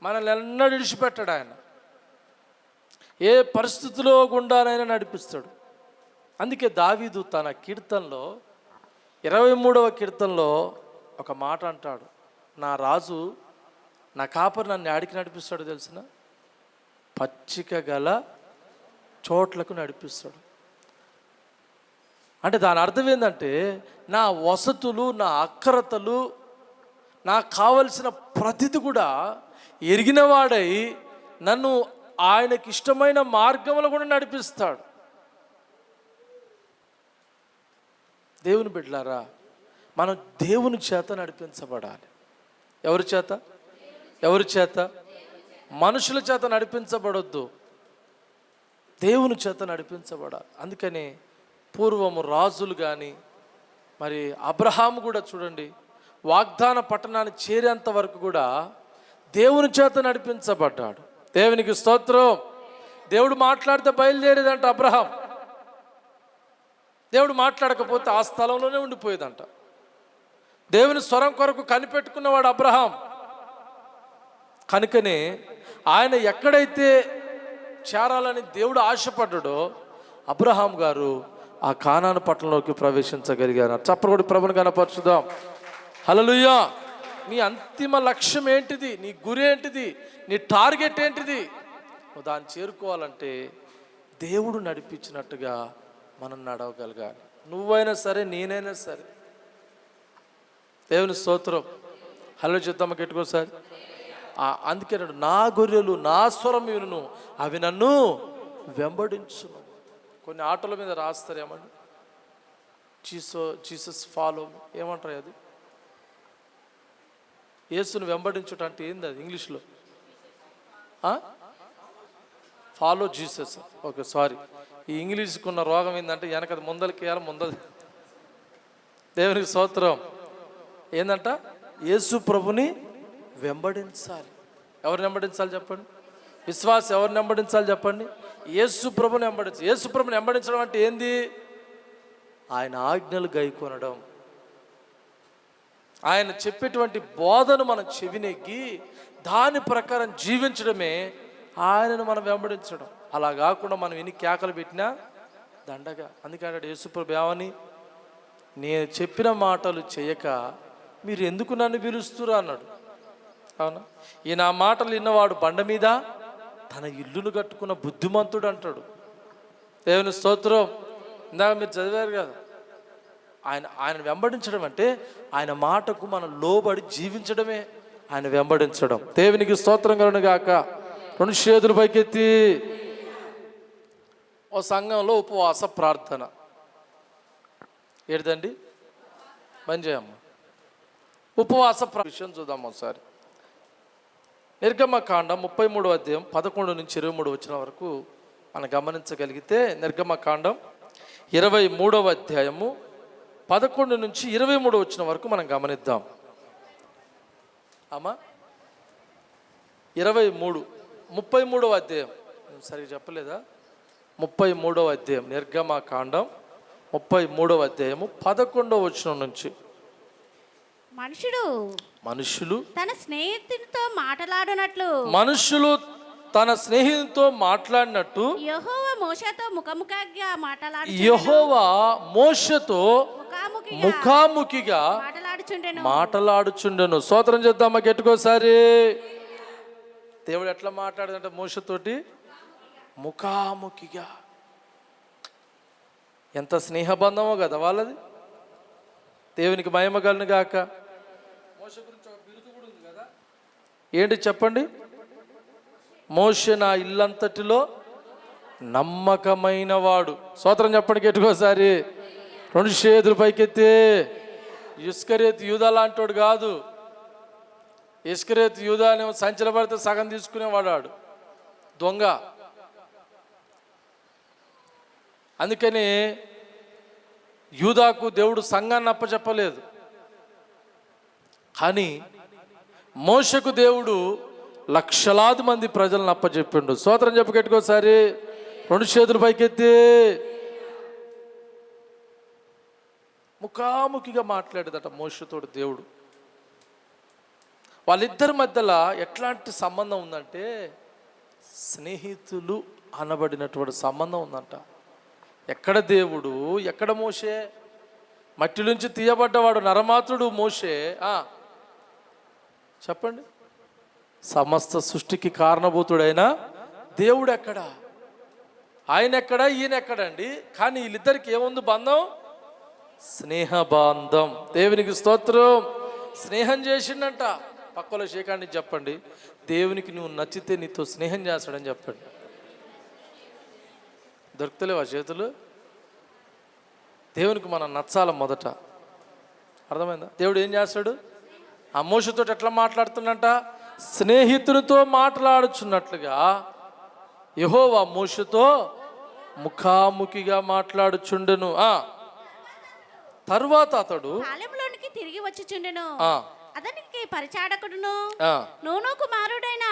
మనల్ని ఎన్నడూ విడిచిపెట్టాడు. ఆయన ఏ పరిస్థితిలో గుండానైనా నడిపిస్తాడు. అందుకే దావీదు తన కీర్తనలో 23వ కీర్తనలో ఒక మాట అంటాడు, నా రాజు నా కాపరి నన్ను ఆడికి నడిపిస్తాడు తెలిసిన, పచ్చిక గల చోట్లకు నడిపిస్తాడు. అంటే దాని అర్థం ఏంటంటే నా వసతులు, నా అక్కరతలు, నాకు కావలసిన ప్రతిది కూడా ఎరిగినవాడై నన్ను ఆయనకి ఇష్టమైన మార్గంలో కూడా నడిపిస్తాడు. దేవుని బిడ్డలారా, మనం దేవుని చేత నడిపించబడాలి. ఎవరి చేత? ఎవరి చేత? మనుషుల చేత నడిపించబడొద్దు, దేవుని చేత నడిపించబడాలి. అందుకని పూర్వము రాజులు కానీ, మరి అబ్రహాము కూడా చూడండి, వాగ్దాన పట్టణాన్ని చేరేంత వరకు కూడా దేవుని చేత నడిపించబడ్డాడు. దేవునికి స్తోత్రం. దేవుడు మాట్లాడితే బయలుదేరేదంట అబ్రహాం. దేవుడు మాట్లాడకపోతే ఆ స్థలంలోనే ఉండిపోయేదంట. దేవుని స్వరం కొరకు కనిపెట్టుకున్నవాడు అబ్రహాం. కనుకనే ఆయన ఎక్కడైతే చేరాలని దేవుడు ఆశపడ్డాడో అబ్రహాం గారు ఆ కానాను పట్టణంలోకి ప్రవేశించగలిగారు. చప్పటి ప్రభుని కనపరచుదాం. హల్లెలూయా. నీ అంతిమ లక్ష్యం ఏంటిది? నీ గురి ఏంటిది? నీ టార్గెట్ ఏంటిది? నువ్వు దాన్ని చేరుకోవాలంటే దేవుడు నడిపించినట్టుగా మనం నడవగలగాలి. నువ్వైనా సరే, నేనైనా సరే. దేవుని స్తోత్రం. హలో చెప్తామా కెట్టుకోసారి. అందుకే నా గొర్రెలు నా స్వరం వినును, అవి నన్ను వెంబడించును. కొన్ని ఆటోల మీద రాస్తారు ఏమండి, జీసస్ ఫాలో, ఏమంటారు అది? యేసును వెంబడించుట అంటే ఏంది అది ఇంగ్లీష్లో? Follow Jesus. Okay, sorry. ఈ ఇంగ్లీష్కి ఉన్న రోగం ఏంటంటే వెనకది ముందలకి వేయాలి, ముందలు. దేవునికి స్తోత్రం. ఏందంట? యేసు ప్రభుని వెంబడించాలి. ఎవరిని వెంబడించాలి చెప్పండి? విశ్వాస ఎవరిని వెంబడించాలి చెప్పండి? యేసు ప్రభుని వెంబడించాలి. యేసు ప్రభుని వెంబడించడం అంటే ఏంది? ఆయన ఆజ్ఞలు గైకొనడం, ఆయన చెప్పేటువంటి బోధను మనం చెవినెగ్గి దాని ప్రకారం జీవించడమే ఆయనను మనం వెంబడించడం. అలా కాకుండా మనం ఎన్ని కేకలు పెట్టినా దండగా. అందుకంటే యేసుప్రభు ఏమని, నేను చెప్పిన మాటలు చేయక మీరు ఎందుకు నన్ను పిలుస్తురా అన్నాడు. అవునా? ఈ నా మాటలు విన్నవాడు బండ మీద తన ఇల్లును కట్టుకున్న బుద్ధిమంతుడు అంటాడు. దేవుని స్తోత్రం. ఇందాక మీరు చదివారు కదా, ఆయన వెంబడించడం అంటే ఆయన మాటకు మనం లోబడి జీవించడమే ఆయన వెంబడించడం. దేవునికి స్తోత్రం కలుగును గాక. 2 చేతులు పైకెత్తి. ఓ సంఘంలో ఉపవాస ప్రార్థన ఏంటండి? మంజయమ్మ ఉపవాస విషయం చూద్దాం ఒకసారి. నిర్గమకాండం 33వ అధ్యాయం 11 నుంచి 23 వచ్చిన వరకు మనం గమనించగలిగితే, నిర్గమకాండం 23వ అధ్యాయము 11 నుంచి 23 వచ్చిన వరకు మనం గమనిద్దాం. అమ్మా 23, 33వ అధ్యాయం సరిగ్గా చెప్పలేదా? 33వ అధ్యాయం నిర్గమకాండం 33వ అధ్యాయము 11వ వచనం నుంచి. మనుషులు తన స్నేహితునితో మాట్లాడినట్లు, మనుషులు తన స్నేహితునితో మాట్లాడినట్టు యెహోవా మోషేతో ముఖాముఖిగా మాట్లాడుచుండెను. స్తోత్రం చేద్దామా గట్టికోసారి. దేవుడు ఎట్లా మాట్లాడదంటే మోషతోటి ముఖాముఖిగా. ఎంత స్నేహబంధమో కదా వాళ్ళది. దేవునికి మహిమ కలుగును గాక. మోషే గురించి ఒక బిరుదు కూడా ఉంది కదా, ఏంటి చెప్పండి? మోషే నా ఇల్లంతటిలో నమ్మకమైన వాడు. స్తోత్రం చెప్పండి గట్టికోసారి. 2 చేతులు పైకెత్తి. ఇస్కరేతు యూదా లాంటోడు కాదు. ఇస్కరేతు యూదా అని సంచల పడితే సగం తీసుకునేవాడు, దొంగ. అందుకని యూదాకు దేవుడు సంఘాన్ని అప్పచెప్పలేదు, కానీ మోషకు దేవుడు లక్షలాది మంది ప్రజలను అప్పచెప్పిండు. స్తోత్రం చెప్పకెట్టుకోసారి, 2 చేతులు పైకెత్తి. ముఖాముఖిగా మాట్లాడేదట మోషతోడు దేవుడు. వాళ్ళిద్దరి మధ్యలో ఎట్లాంటి సంబంధం ఉందంటే స్నేహితులు అనబడినటువంటి సంబంధం ఉందంట. ఎక్కడ దేవుడు, ఎక్కడ మోషే? మట్టి నుంచి తీయబడ్డవాడు నరమాత్రుడు మోషే. చెప్పండి, సమస్త సృష్టికి కారణభూతుడైన దేవుడు ఎక్కడ? ఆయన ఎక్కడ, ఈయన ఎక్కడండి? కానీ వీళ్ళిద్దరికి ఏముంది బంధం? స్నేహ బంధం. దేవునికి స్తోత్రం. స్నేహం చేసిండంట. పక్కలో శేఖాన్ని చెప్పండి, దేవునికి నువ్వు నచ్చితే నీతో స్నేహం చేస్తాడని చెప్పండి. దొరుకుతలేవా చేతులు? దేవునికి మనం నచ్చాల మొదట. అర్థమైందా? దేవుడు ఏం చేస్తాడు? ఆ మోషతో ఎట్లా మాట్లాడుతున్నట్ట? స్నేహితునితో మాట్లాడుచున్నట్లుగా యెహోవా మోషతో ముఖాముఖిగా మాట్లాడుచుండెను. తరువాత అతడు కాలెంలోనికి తిరిగి వచ్చిచుండెను. ఆ అతనికి పరిచారకుడును నూను కుమారుడైన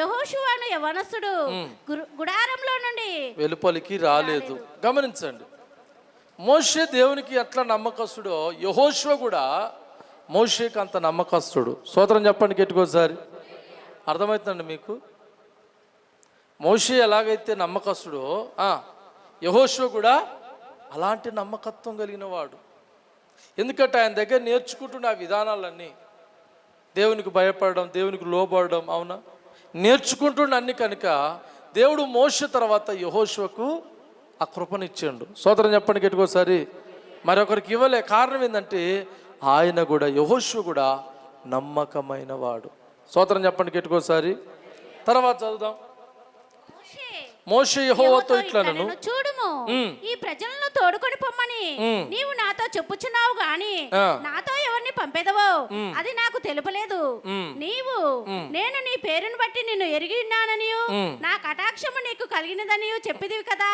యెహోషువను యవనస్తుడు గుడారంలో నుండి వెలుపలికి రాలేదు. గమనించండి, మోషే దేవునికి ఎట్లా నమ్మకస్తుడో యెహోషువ కూడా మోషేకి అంత నమ్మకస్తుడు. స్తోత్రం చెప్పండి గట్టికోసారి. అర్థమవుతుందండి మీకు? మోషే ఎలాగైతే నమ్మకస్తుడో యెహోషువ కూడా అలాంటి నమ్మకత్వం కలిగిన వాడు. ఎందుకంటే ఆయన దగ్గర నేర్చుకుంటున్న ఆ విధానాలన్నీ, దేవునికి భయపడడం, దేవునికి లోబడడం, అవునా, నేర్చుకుంటున్న అన్ని కనుక దేవుడు మోషే తర్వాత యెహోషువకు ఆ కృపనిచ్చాడు. స్తోత్రం చెప్పండి గట్టికోసారి. మరొకరికి ఇవ్వలే. కారణం ఏంటంటే ఆయన కూడా, యెహోషువ కూడా నమ్మకమైన వాడు. స్తోత్రం చెప్పండి గట్టికోసారి. తర్వాత చదువుదాం. మోషే యెహోవాతో ఇట్లనెను, చూడుము, ఈ ప్రజలను తోడుకొని పొమ్మని నీవు నాతో చెప్పుచున్నావు గాని నాతో ఎవరిని పంపేదవో అది నాకు తెలుపలేదు. నీవు నేను నీ పేరును బట్టి నిన్ను ఎరిగి ఉన్నాననియు నా కటాక్షము నీకు కలిగినదనియు చెప్పిదివి కదా.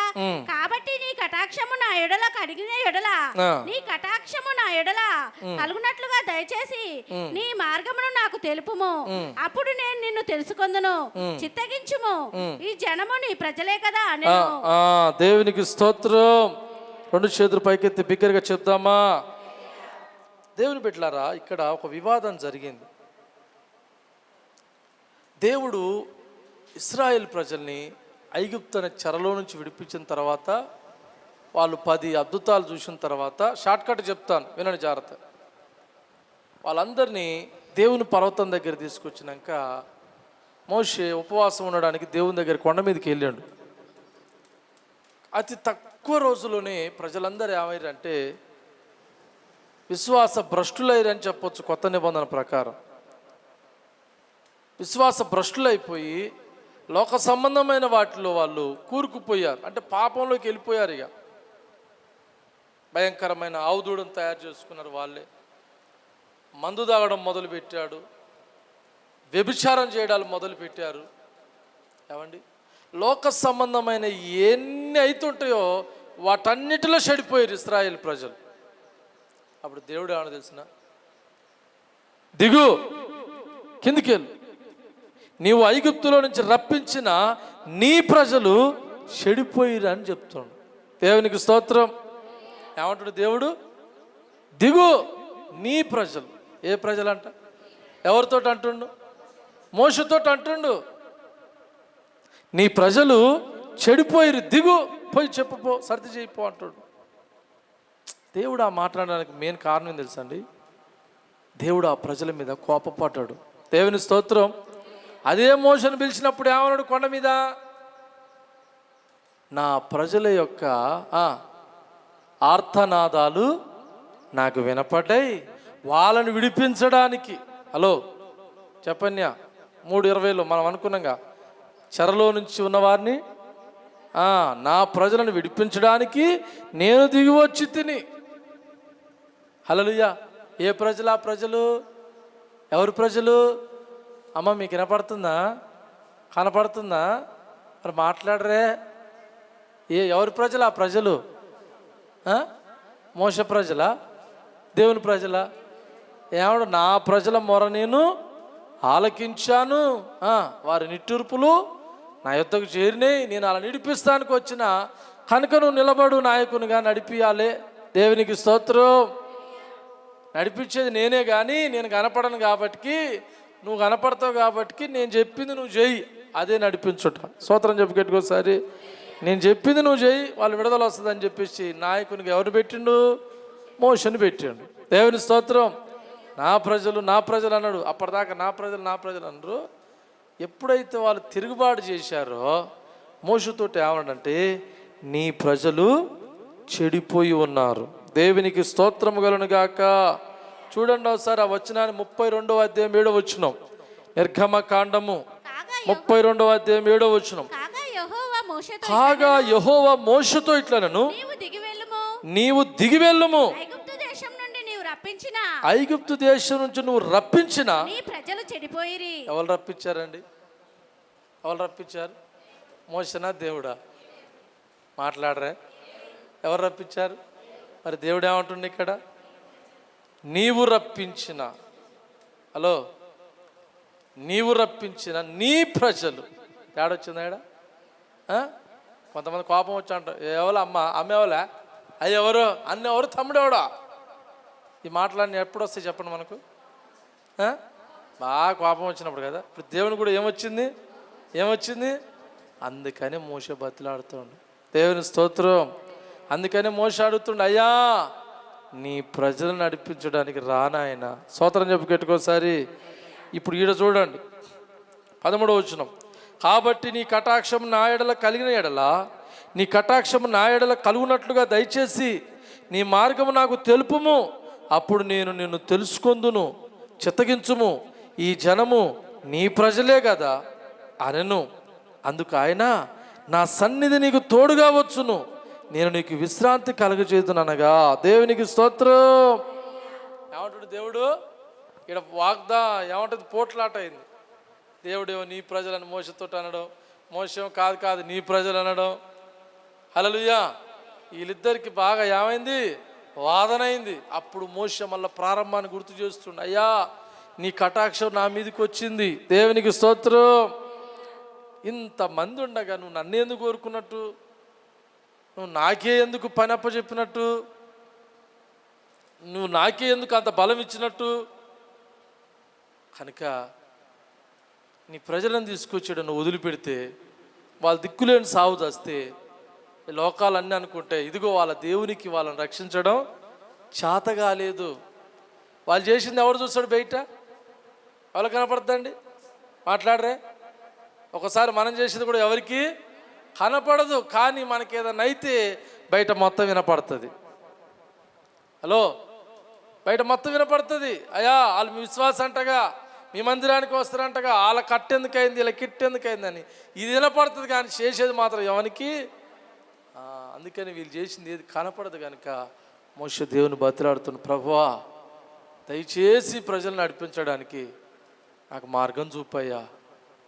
కాబట్టి నీ కటాక్షము నా ఎడల కడిగిన ఎడల నీ కటాక్షము నా ఎడల కలుగునట్లుగా దయచేసి నీ మార్గమును నాకు తెలుపుము. అప్పుడు నేను నిన్ను తెలుసుకొందును. చిత్తగించుము, ఈ జనము నీ ప్రజలే కదా. దేవునికి స్తోత్రం. 2 చేతులు పైకెత్తి బిగ్గరగా చెప్తామా? దేవుని బిడ్డలారా, ఇక్కడ ఒక వివాదం జరిగింది. దేవుడు ఇశ్రాయేల్ ప్రజల్ని ఐగుప్తు అనే చెరలో నుంచి విడిపించిన తర్వాత, వాళ్ళు 10 అద్భుతాలు చూసిన తర్వాత, షార్ట్కట్ చెప్తాను వినండి జాగ్రత్త. వాళ్ళందరినీ దేవుని పర్వతం దగ్గర తీసుకొచ్చినాక మోషే ఉపవాసం ఉండడానికి దేవుని దగ్గర కొండ మీదకి వెళ్ళాడు. అతి తక్కువ రోజుల్లోనే ప్రజలందరూ ఏమయ్యారంటే విశ్వాస భ్రష్టులయ్యారని చెప్పొచ్చు. కొత్త నిబంధన ప్రకారం విశ్వాస భ్రష్టులైపోయి లోక సంబంధమైన వాటిలో వాళ్ళు కూరుకుపోయారు. అంటే పాపంలోకి వెళ్ళిపోయారు. ఇక భయంకరమైన ఆవుదూడను తయారు చేసుకున్నారు. వాళ్ళే మందు తాగడం మొదలుపెట్టాడు, వ్యభిచారం చేయడాలు మొదలుపెట్టారు. ఏమండి, లోక సంబంధమైన ఎన్ని అవుతుంటాయో వాటన్నిటిలో చెడిపోయారు ఇశ్రాయేల్ ప్రజలు. అప్పుడు దేవుడు ఏమన్నా తెలిసిన, దిగు, కిందికి వెళ్ళు, నీవు ఐగుప్తులో నుంచి రప్పించిన నీ ప్రజలు చెడిపోయిరు అని చెప్తున్నాడు. దేవునికి స్తోత్రం. ఏమంటాడు దేవుడు? దిగు, నీ ప్రజలు. ఏ ప్రజలు అంట? ఎవరితోటి అంటుండు? మోషతోటి అంటుండు. నీ ప్రజలు చెడిపోయిరు, దిగు, పోయి చెప్పుపో, సర్ది చేయిపో అంటాడు. దేవుడు ఆ మాట్లాడడానికి మెయిన్ కారణం తెలుసండి, దేవుడు ఆ ప్రజల మీద కోపపడ్డాడు. దేవుని స్తోత్రం. అదే మోషను పిలిచినప్పుడు ఏమన్నాడు కొండ మీద? నా ప్రజల యొక్క ఆర్తనాదాలు నాకు వినపడ్డాయి, వాళ్ళని విడిపించడానికి. హలో చెప్పన్యా, 3:20 మనం అనుకున్నాగా, చెరలో నుంచి ఉన్నవారిని నా ప్రజలను విడిపించడానికి నేను దిగి వచ్చి తిని. హల్లెలూయా. ఏ ప్రజలు? ఆ ప్రజలు ఎవరు ప్రజలు? అమ్మ మీకు వినపడుతుందా? కనపడుతుందా? మరి మాట్లాడరే. ఎవరి ప్రజలు? ఆ ప్రజలు మోస ప్రజల, దేవుని ప్రజల? ఏమడు, నా ప్రజల మొర నేను ఆలకించాను, వారి నిట్టూర్పులు నా యొద్దకు చేరినాయి, నేను అలా నడిపిస్తానికి వచ్చిన కనుక నువ్వు నిలబడు, నాయకునిగా నడిపియాలి. దేవునికి స్తోత్రం. నడిపించేది నేనే కానీ నేను కనపడను కాబట్టి, నువ్వు కనపడతావు కాబట్టి నేను చెప్పింది నువ్వు చెయ్యి, అదే నడిపించుట. స్తోత్రం చెప్పుకెట్టుకోసారి. నేను చెప్పింది నువ్వు చెయ్యి, వాళ్ళు విడుదల వస్తుందని చెప్పేసి నాయకునికి ఎవరు పెట్టిండు? మోషని పెట్టిండు. దేవుని స్తోత్రం. నా ప్రజలు అన్నాడు. అప్పటిదాకా నా ప్రజలు అన్నారు. ఎప్పుడైతే వాళ్ళు తిరుగుబాటు చేశారో మోషతోటి ఏమన్నాడంటే, నీ ప్రజలు చెడిపోయి ఉన్నారు. దేవునికి స్తోత్రము కలుగును గాక. చూడండి ఒకసారి ఆ వచనాన్ని, 32వ అధ్యాయం 7వ వచనం, నిర్గమకాండము 32వ అధ్యాయం 7వ వచనం. కాగా యెహోవా మోషతో ఇట్లనను, నీవు దిగి వెళ్ళుము, ఐగుప్తు దేశం నుంచి నువ్వు రప్పించిన ప్రజలు చెడిపోయిరి. ఎవరు రప్పించారండి? ఎవరు రప్పించారు? మోషనా దేవుడా? మాట్లాడరే. ఎవరు రప్పించారు? మరి దేవుడు ఏమంటుండే ఇక్కడ? నీవు రప్పించిన, హలో, నీవు రప్పించిన నీ ప్రజలు. ఏడొచ్చింది ఏడ? కొంతమంది కోపం వచ్చి అంటారు, ఎవరు అమ్మ ఎవరా, అయ్యి ఎవరు, అన్న ఎవరు, తమ్ముడు ఎవడా? ఈ మాటలన్నీ ఎప్పుడు వస్తాయి చెప్పండి మనకు? బాగా కోపం వచ్చినప్పుడు కదా. ఇప్పుడు దేవుని కూడా ఏమొచ్చింది? అందుకని మోషే బతిలాడుతుండు. దేవుని స్తోత్రం. అందుకని మోషే అడుగుతుండు, అయ్యా నీ ప్రజలను నడిపించడానికి రానాయన. స్తోత్రం చెప్పుకెట్టుకోసారి. ఇప్పుడు ఈడ చూడండి 13వ వచనం. కాబట్టి నీ కటాక్షం నా ఎడల కలిగిన ఎడల, నీ కటాక్షం నా ఎడల కలుగునట్లుగా దయచేసి నీ మార్గము నాకు తెలుపుము, అప్పుడు నేను నిన్ను తెలుసుకొందును, చిత్తగించుము, ఈ జనము నీ ప్రజలే కదా అనెను. అందుకు ఆయన, నా సన్నిధి నీకు తోడుగా వచ్చును, నేను నీకు విశ్రాంతి కలుగజేతుననగా. దేవునికి స్తోత్రం. ఏమంటాడు దేవుడు? ఇక్కడ ఏమంటుంది? పోట్లాట అయింది. దేవుడేమో నీ ప్రజలను మోసతో అనడం, మోసం కాదు నీ ప్రజలు అనడం. హల్లెలూయా. వీళ్ళిద్దరికి బాగా ఏమైంది? వాదన అయింది. అప్పుడు మోషే మళ్ళీ ప్రారంభాన్ని గుర్తు చేస్తుండ, అయ్యా నీ కటాక్షం నా మీదకి వచ్చింది. దేవునికి స్తోత్రం. ఇంతమంది ఉండగా నువ్వు నన్ను ఎందుకు కోరుకున్నట్టు? నువ్వు నాకే ఎందుకు పని అప్పచెప్పినట్టు? నువ్వు నాకే ఎందుకు అంత బలం ఇచ్చినట్టు? కనుక నీ ప్రజలను తీసుకొచ్చాడు నువ్వు వదిలిపెడితే, వాళ్ళు దిక్కులేని సాగు చేస్తే, లోకాలన్నీ అనుకుంటే ఇదిగో వాళ్ళ దేవునికి వాళ్ళని రక్షించడం చేత కాలేదు. వాళ్ళు చేసింది ఎవరు చూస్తాడు? బయట ఎవరు కనపడద్దండి? మాట్లాడరే. ఒకసారి మనం చేసేది కూడా ఎవరికి కనపడదు, కానీ మనకి ఏదైనా అయితే బయట మొత్తం వినపడుతుంది. హలో, బయట మొత్తం వినపడుతుంది. అయ్యా వాళ్ళు మీ విశ్వాసం అంటగా, మీ మందిరానికి వస్తారంటగా, వాళ్ళ కట్టెందుకైంది, ఇలా కిట్టెందుకైందని ఇది వినపడుతుంది, కానీ చేసేది మాత్రం ఎవరికి? అందుకని వీళ్ళు చేసింది ఏది కనపడదు. కనుక మోషే దేవుని బతిలాడుతున్న, ప్రభువా దయచేసి ప్రజలను నడిపించడానికి నాకు మార్గం చూపయ్యా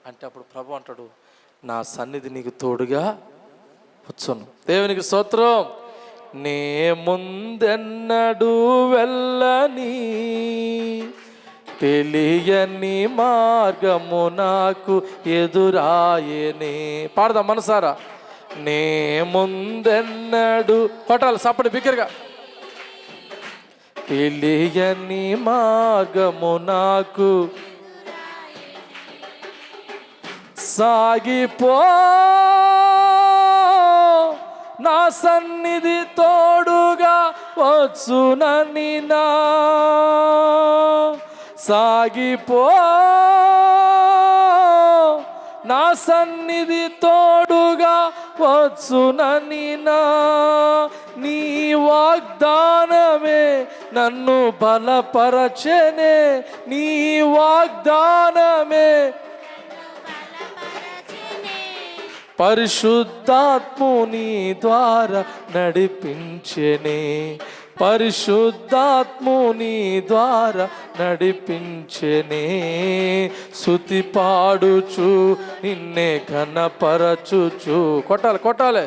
అంటే, అప్పుడు ప్రభు అంటాడు, నా సన్నిధి నీకు తోడుగా వచ్చును. దేవునికి స్తోత్రం. నే ముందెన్నడు వెళ్ళని తెలియని మార్గము నాకు ఎదురాయనే. పాడదాం మనసారా. నే ముందెన్నడు, కొట్టాలి సప్పటి బిగ్గరగా. తెలియని మార్గము నాకు సాగిపో, నా సన్నిధి తోడుగా వచ్చునని నా సాగిపో, నా సన్నిధి తోడుగా వచ్చునని నా నీ వాగ్దానమే నన్ను బలపరచెనే, నీ వాగ్దానమే పరిశుద్ధాత్ముని ద్వారా నడిపించెనే, పరిశుద్ధాత్ముని ద్వారా నడిపించెనే. స్తుతి పాడుచు నిన్నే ఘనపరచుచు, కొట్టాలి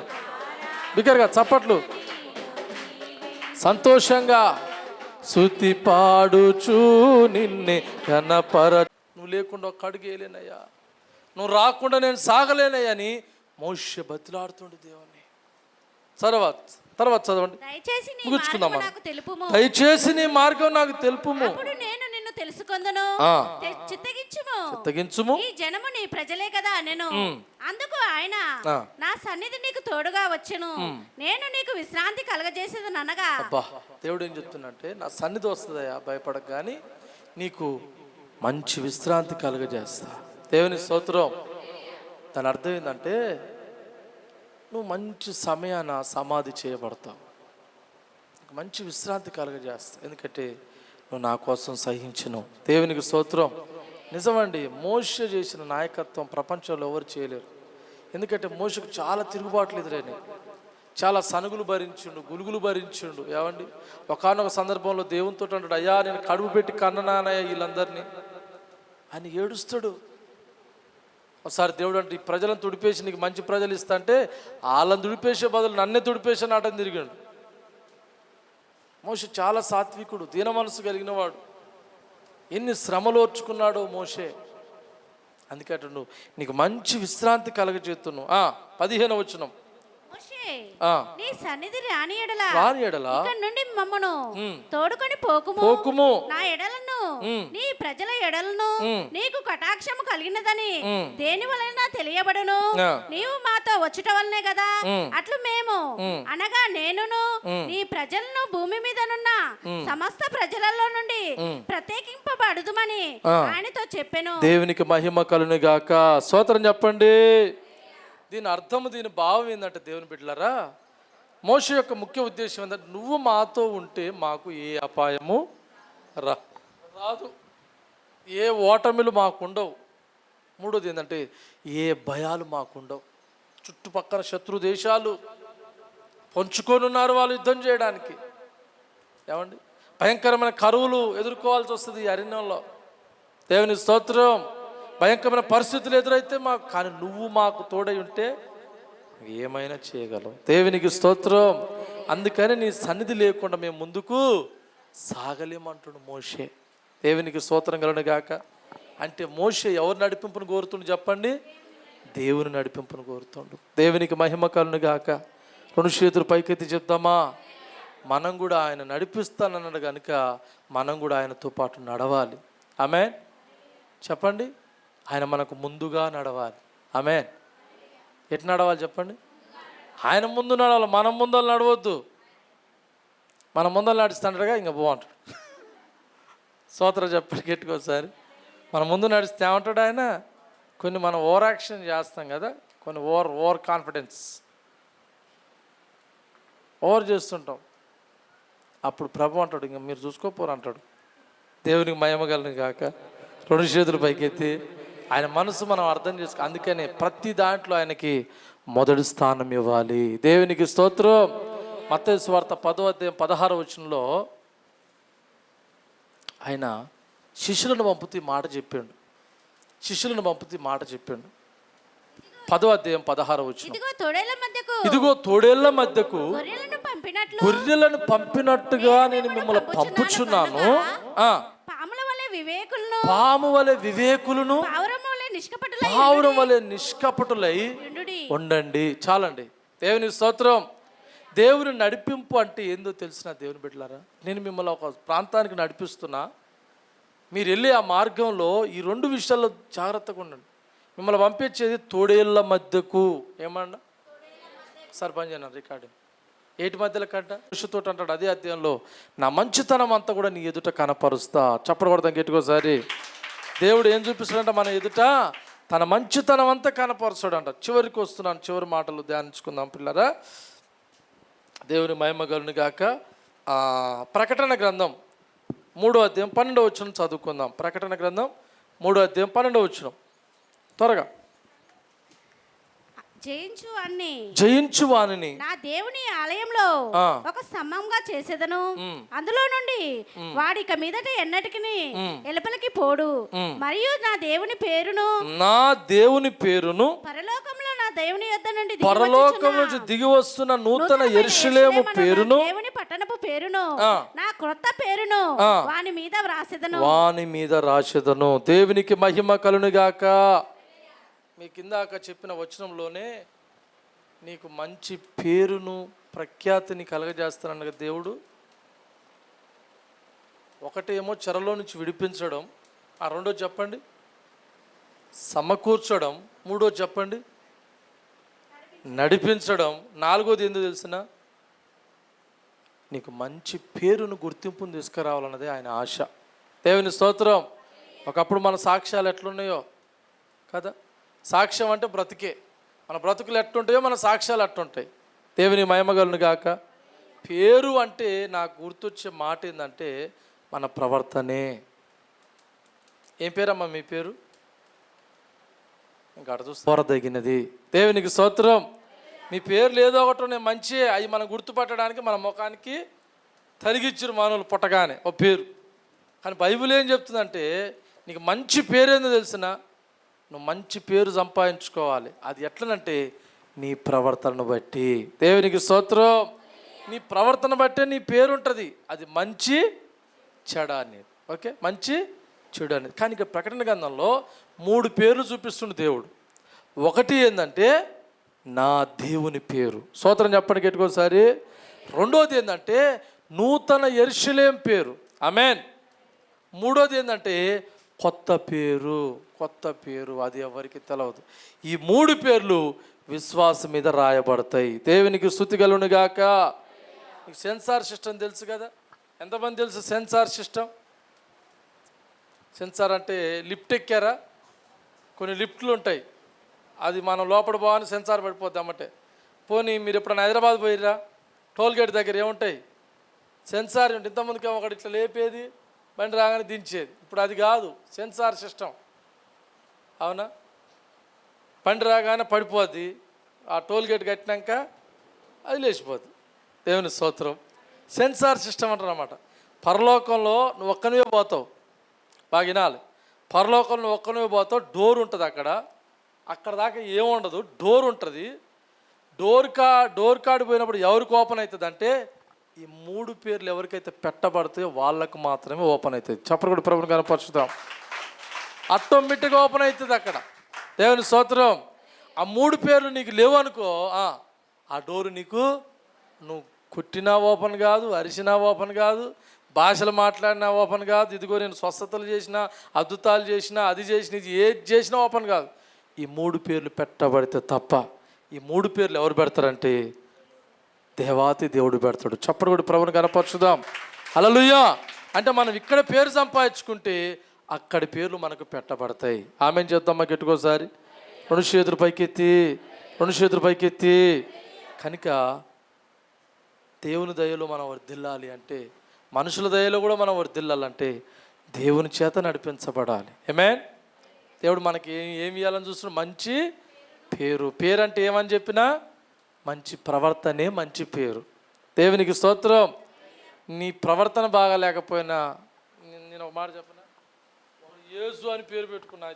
బిగ్గరగా చప్పట్లు. సంతోషంగా స్తుతి పాడుచు నిన్నే కనపర. నువ్వు లేకుండా ఒక్క అడుగు వేయలేనయ్యా, నువ్వు రాకుండా నేను సాగలేనయ్యా అని మోషే బతిలాడుతుండు దేవుని. తర్వాత చదవండి, దయచేసి నీ ముగించుకుందాం. మార్గము నాకు తెలుపుము. దయచేసి నీ మార్గం నాకు తెలుపుము. అప్పుడు నేను నిన్ను తెలుసుకొందును. చిత్తగించుము. ఈ జనము నీ ప్రజలే కదా నేను. అందుకు ఆయన నా సన్నిధి నీకు తోడుగా వచ్చెను, నేను నీకు విశ్రాంతి కలగజేసేదని అనగా. అబ్బా, దేవుడు ఏం చెప్తున్నంటే నా సన్నిధి వస్తుందయ్యా, భయపడక కానీ నీకు మంచి విశ్రాంతి కలగజేస్తా. దేవుని స్తోత్రం. దాని అర్థం ఏంటంటే నువ్వు మంచి సమయాన సమాధి చేయబడతావు, మంచి విశ్రాంతి కలగజేస్తా. ఎందుకంటే నువ్వు నా కోసం సహించను. దేవునికి స్తోత్రం. నిజమండి, మోషే చేసిన నాయకత్వం ప్రపంచంలో ఎవరు చేయలేరు. ఎందుకంటే మోషకు చాలా తిరుగుబాట్లు ఎదురైనాయి, చాలా సనుగులు భరించిండు, గులుగులు భరించిండు. ఏమండి, ఒకానొక సందర్భంలో దేవునితో అంటాడు, అయ్యా నేను కడుపు పెట్టి కన్ననానయ్యా వీళ్ళందరినీ అని ఏడుస్తాడు. ఒకసారి దేవుడు అంటే ఈ ప్రజలను తుడిపేసి నీకు మంచి ప్రజలు ఇస్తా అంటే వాళ్ళని తుడిపేసే బదులు నన్నే తుడిపేసి నాటం తిరిగాడు. మోషే చాలా సాత్వికుడు, దీన మనసు కలిగిన వాడు. ఎన్ని శ్రమలు ఓర్చుకున్నాడో మోషే. అందుకే నువ్వు నీకు మంచి విశ్రాంతి కలగజేస్తున్నావు. 15వ వచనం, నీ సన్నిధి రాని ఎడల ఇక్కడి నుండి మమ్మను తోడుకొని పోకుము. నా ఎడలను నీ ప్రజల ఎడలను నీకు కటాక్షము కలిగినదని దేని వలన తెలియబడును. నీవు మాతో వచ్చుట వల్లనే కదా అట్లు మేము అనగా నేనును నీ ప్రజలను భూమి మీదనున్న సమస్త ప్రజలలో నుండి ప్రత్యేకింపబడుదుమని ఆయనతో చెప్పెను. దేవునికి మహిమ కలుగును గాక. స్తోత్రం చెప్పండి. దీని అర్థము, దీని భావం ఏంటంటే దేవుని బిడ్డలారా, మోషే యొక్క ముఖ్య ఉద్దేశం ఏంటంటే నువ్వు మాతో ఉంటే మాకు ఏ అపాయము రాదు, ఏ ఓటమిలు మాకుండవు. మూడోది ఏంటంటే ఏ భయాలు మాకుండవు. చుట్టుపక్కల శత్రు దేశాలు పొంచుకొని ఉన్నారు వాళ్ళు యుద్ధం చేయడానికి. ఏమండి, భయంకరమైన కరువులు ఎదుర్కోవాల్సి వస్తుంది ఈ అరణ్యంలో. దేవుని స్తోత్రం. భయంకరమైన పరిస్థితులు ఎదురైతే మాకు, కానీ నువ్వు మాకు తోడై ఉంటే ఏమైనా చేయగలవు. దేవునికి స్తోత్రం. అందుకని నీ సన్నిధి లేకుండా మేము ముందుకు సాగలేమంటుడు మోషే. దేవునికి స్తోత్రం కలుగును గాక. అంటే మోషే ఎవరు నడిపింపును కోరుతుండు చెప్పండి? దేవుని నడిపింపును కోరుతుండు. దేవునికి మహిమ కలుగును గాక. 2 చేతులు పైకెత్తి చెప్తామా? మనం కూడా ఆయన నడిపిస్తానన్నాడు కనుక మనం కూడా ఆయనతో పాటు నడవాలి. ఆమేన్ చెప్పండి. ఆయన మనకు ముందుగా నడవాలి. ఆమేన్. ఎట్లా నడవాలి చెప్పండి? ఆయన ముందు నడవాలి, మనం ముందర నడవద్దు. మన ముందర నడుస్తాంటాడుగా ఇంకా బాగుంటాడు. స్తోత్రం చెప్పండి గట్టికోసారి. మన ముందు నడిస్తే ఏమంటాడు ఆయన? కొన్ని మనం ఓవర్ యాక్షన్ చేస్తాం కదా, కొన్ని ఓవర్ కాన్ఫిడెన్స్ ఓవర్ చేస్తుంటాం. అప్పుడు ప్రభు అంటాడు ఇంకా మీరు చూసుకోపోరు అంటాడు. దేవునికి మహిమ కాక. 2 చేతులు పైకెత్తి ఆయన మనసు మనం అర్థం చేసుకో. అందుకనే ప్రతి దాంట్లో ఆయనకి మొదటి స్థానం ఇవ్వాలి. దేవునికి స్తోత్రం. మత్తయి సువార్త 10వ అధ్యాయం 16వ వచనంలో ఆయన శిష్యులను పంపుతూ మాట చెప్పాడు. 10వ అధ్యాయం 16వ వచనం, ఇదిగో తోడేళ్ల మధ్యకు గొర్రెలను పంపినట్టుగా నేను మిమ్మల్ని పంపుచున్నాను. పాము వలె వివేకులను పావురం వలె నిష్కపటులై ఉండండి. చాలండి. దేవుని స్తోత్రం. దేవుని నడిపింపు అంటే ఏందో తెలిసిన దేవుని బిడ్డలారా, నేను మిమ్మల్ని ఒక ప్రాంతానికి నడిపిస్తున్నా, మీరు వెళ్ళి ఆ మార్గంలో ఈ 2 విషయాల్లో జాగ్రత్తగా ఉండండి. మిమ్మల్ని పంపించేది తోడేళ్ల మధ్యకు. ఏమన్నా సర్పంచ్ అన్నారు రికార్డు ఏటి మధ్యలో కంట కృషితో అంటాడు. అదే అధ్యాయంలో నా మంచితనం అంతా కూడా నీ ఎదుట కనపరుస్తా. చెప్పకూడదాం గట్టికోసారి. దేవుడు ఏం చూపిస్తాడంట మన ఎదుట? తన మంచితనం అంతా కనపరుస్తాడంట. చివరికి వస్తున్నాను, చివరి మాటలు ధ్యానించుకుందాం పిల్లరా. దేవుని మహిమ కలుగును గాక. ప్రకటన గ్రంథం 3వ అధ్యాయం 12వ వచనం చదువుకుందాం. ప్రకటన గ్రంథం 3వ అధ్యాయం 12వ వచనం త్వరగా. జయించు వానిని నా దేవుని ఆలయంలో ఒక స్తంభంగా చేసేదను, అందులో నుండి వాడిక మీదట ఎన్నటికి ఎలుపలికి పోడు, మరియు నా దేవుని పేరును పరలోకంలో నా దేవుని యొద్ద నుండి పరలోకం నుంచి దిగి వస్తున్న నూతన యెరూషలేము పేరును, దేవుని పట్టణపు పేరును, నా క్రొత్త పేరును వాని మీద వ్రాసెదను. వాని మీద రాసెదను. దేవునికి మహిమ కలును గాక. మీ కిందాక చెప్పిన వచనంలోనే నీకు మంచి పేరును ప్రఖ్యాతిని కలగజేస్తానన్న దేవుడు. ఒకటేమో చెరలో నుంచి విడిపించడం, ఆ రెండో చెప్పండి సమకూర్చడం, మూడో చెప్పండి నడిపించడం, నాలుగోది ఎందుకు తెలిసిన నీకు మంచి పేరును గుర్తింపును తీసుకురావాలన్నదే ఆయన ఆశ. దేవుని స్తోత్రం. ఒకప్పుడు మన సాక్ష్యాలు ఎట్లున్నాయో కదా, సాక్ష్యం అంటే బ్రతికే, మన బ్రతుకులు ఎట్టుంటాయో మన సాక్ష్యాలు అట్టుంటాయి. దేవుని మహిమగలను గాక. పేరు అంటే నాకు గుర్తొచ్చే మాట ఏంటంటే మన ప్రవర్తనే. ఏం పేరమ్మా మీ పేరు? ఇంకా అటు చూస్తగినది. దేవునికి స్తోత్రం. మీ పేర్లు ఏదో ఒకటి ఉన్నాయి మంచి, అవి మనం గుర్తుపట్టడానికి మన ముఖానికి తలిగిచ్చారు మానవులు పుట్టగానే ఒక పేరు. కానీ బైబిల్ ఏం చెప్తుందంటే నీకు మంచి పేరేందో తెలిసిన నువ్వు మంచి పేరు సంపాదించుకోవాలి. అది ఎట్లనంటే నీ ప్రవర్తనను బట్టి. దేవునికి స్తోత్రం. నీ ప్రవర్తన బట్టే నీ పేరు ఉంటుంది. అది మంచి చెడ అనేది. ఓకే, మంచి చెడు అనేది. కానీ ఇక ప్రకటన గ్రంథంలో 3 పేర్లు చూపిస్తుండు దేవుడు. ఒకటి ఏంటంటే నా దేవుని పేరు, స్తోత్రం చెప్పండి గట్టికోసారి. రెండోది ఏంటంటే నూతన యెరూషలేము పేరు, ఆమేన్. మూడోది ఏంటంటే కొత్త పేరు, కొత్త పేరు, అది ఎవరికి తెలియదు. ఈ 3 పేర్లు విశ్వాసం మీద రాయబడతాయి. దేవునికి స్తుతి కలుగును గాక. మీకు సెన్సార్ సిస్టమ్ తెలుసు కదా, ఎంతమంది తెలుసు సెన్సార్ సిస్టమ్? సెన్సార్ అంటే లిఫ్ట్ ఎక్కారా, కొన్ని లిఫ్ట్లు ఉంటాయి, అది మనం లోపల పోగానే సెన్సార్ పడిపోద్ది అమ్మటే. పోనీ మీరు ఎప్పుడైనా హైదరాబాద్ పోయిరా, టోల్ గేట్ దగ్గర ఏముంటాయి సెన్సార్ ఉంటుంది. ఇంతమందికి ఒకటి ఇట్లా లేపేది, బండి రాగానే దించేది. ఇప్పుడు అది కాదు, సెన్సార్ సిస్టమ్. అవునా, బండి రాగానే పడిపోద్ది, ఆ టోల్ గేట్ కట్టినాక అది లేచిపోద్ది. దేవుని స్తోత్రం. సెన్సార్ సిస్టమ్ అంటారు అన్నమాట. పరలోకంలో నువ్వు ఒక్కనివే పోతావు, బాగా వినాలి. పరలోకంలో నువ్వు ఒక్కనివే పోతావు, డోర్ ఉంటుంది అక్కడ దాకా ఏముండదు, డోర్ ఉంటుంది. డోర్ కాడి పోయినప్పుడు ఎవరికి ఓపెన్ అవుతుంది అంటే ఈ 3 పేర్లు ఎవరికైతే పెట్టబడతాయో వాళ్ళకు మాత్రమే ఓపెన్ అవుతుంది. చెప్పరు కూడా ప్రభుని కనపరుచుతాం. ఆటోమేటిక్గా ఓపెన్ అవుతుంది అక్కడ. దేవుని స్తోత్రం. ఆ 3 పేర్లు నీకు లేవు అనుకో, ఆ డోరు నీకు నువ్వు కుట్టినా ఓపెన్ కాదు, అరిసినా ఓపెన్ కాదు, భాషలు మాట్లాడినా ఓపెన్ కాదు. ఇదిగో నేను స్వస్థతలు చేసినా, అద్భుతాలు చేసినా, అది చేసిన, ఇది ఏది చేసినా ఓపెన్ కాదు. ఈ 3 పేర్లు పెట్టబడితే తప్ప. ఈ 3 పేర్లు ఎవరు పెడతారంటే దేవాతి దేవుడు పెడతాడు. చప్పటి కూడా ప్రభుని కనపరుచుదాం. హల్లెలూయా. అంటే మనం ఇక్కడ పేరు సంపాదించుకుంటే అక్కడి పేర్లు మనకు పెట్టబడతాయి. ఆమేన్ చేద్దామా గట్టికోసారి. 2 చేతులు పైకెత్తి, 2 చేతులు పైకెత్తి. కనుక దేవుని దయలో మనం వర్ధిల్లాలి అంటే, మనుషుల దయలో కూడా మనం వర్ధిల్లాలంటే దేవుని చేత నడిపించబడాలి. ఆమేన్. దేవుడు మనకి ఏమి ఇవ్వాలని చూస్తున్నాడు? మంచి పేరు. పేరు అంటే ఏమని చెప్పినా మంచి ప్రవర్తనే మంచి పేరు. దేవునికి స్తోత్రం. నీ ప్రవర్తన బాగా లేకపోయినా, నేను ఒక మాట చెప్పిన, యేసు అని పేరు పెట్టుకున్నా,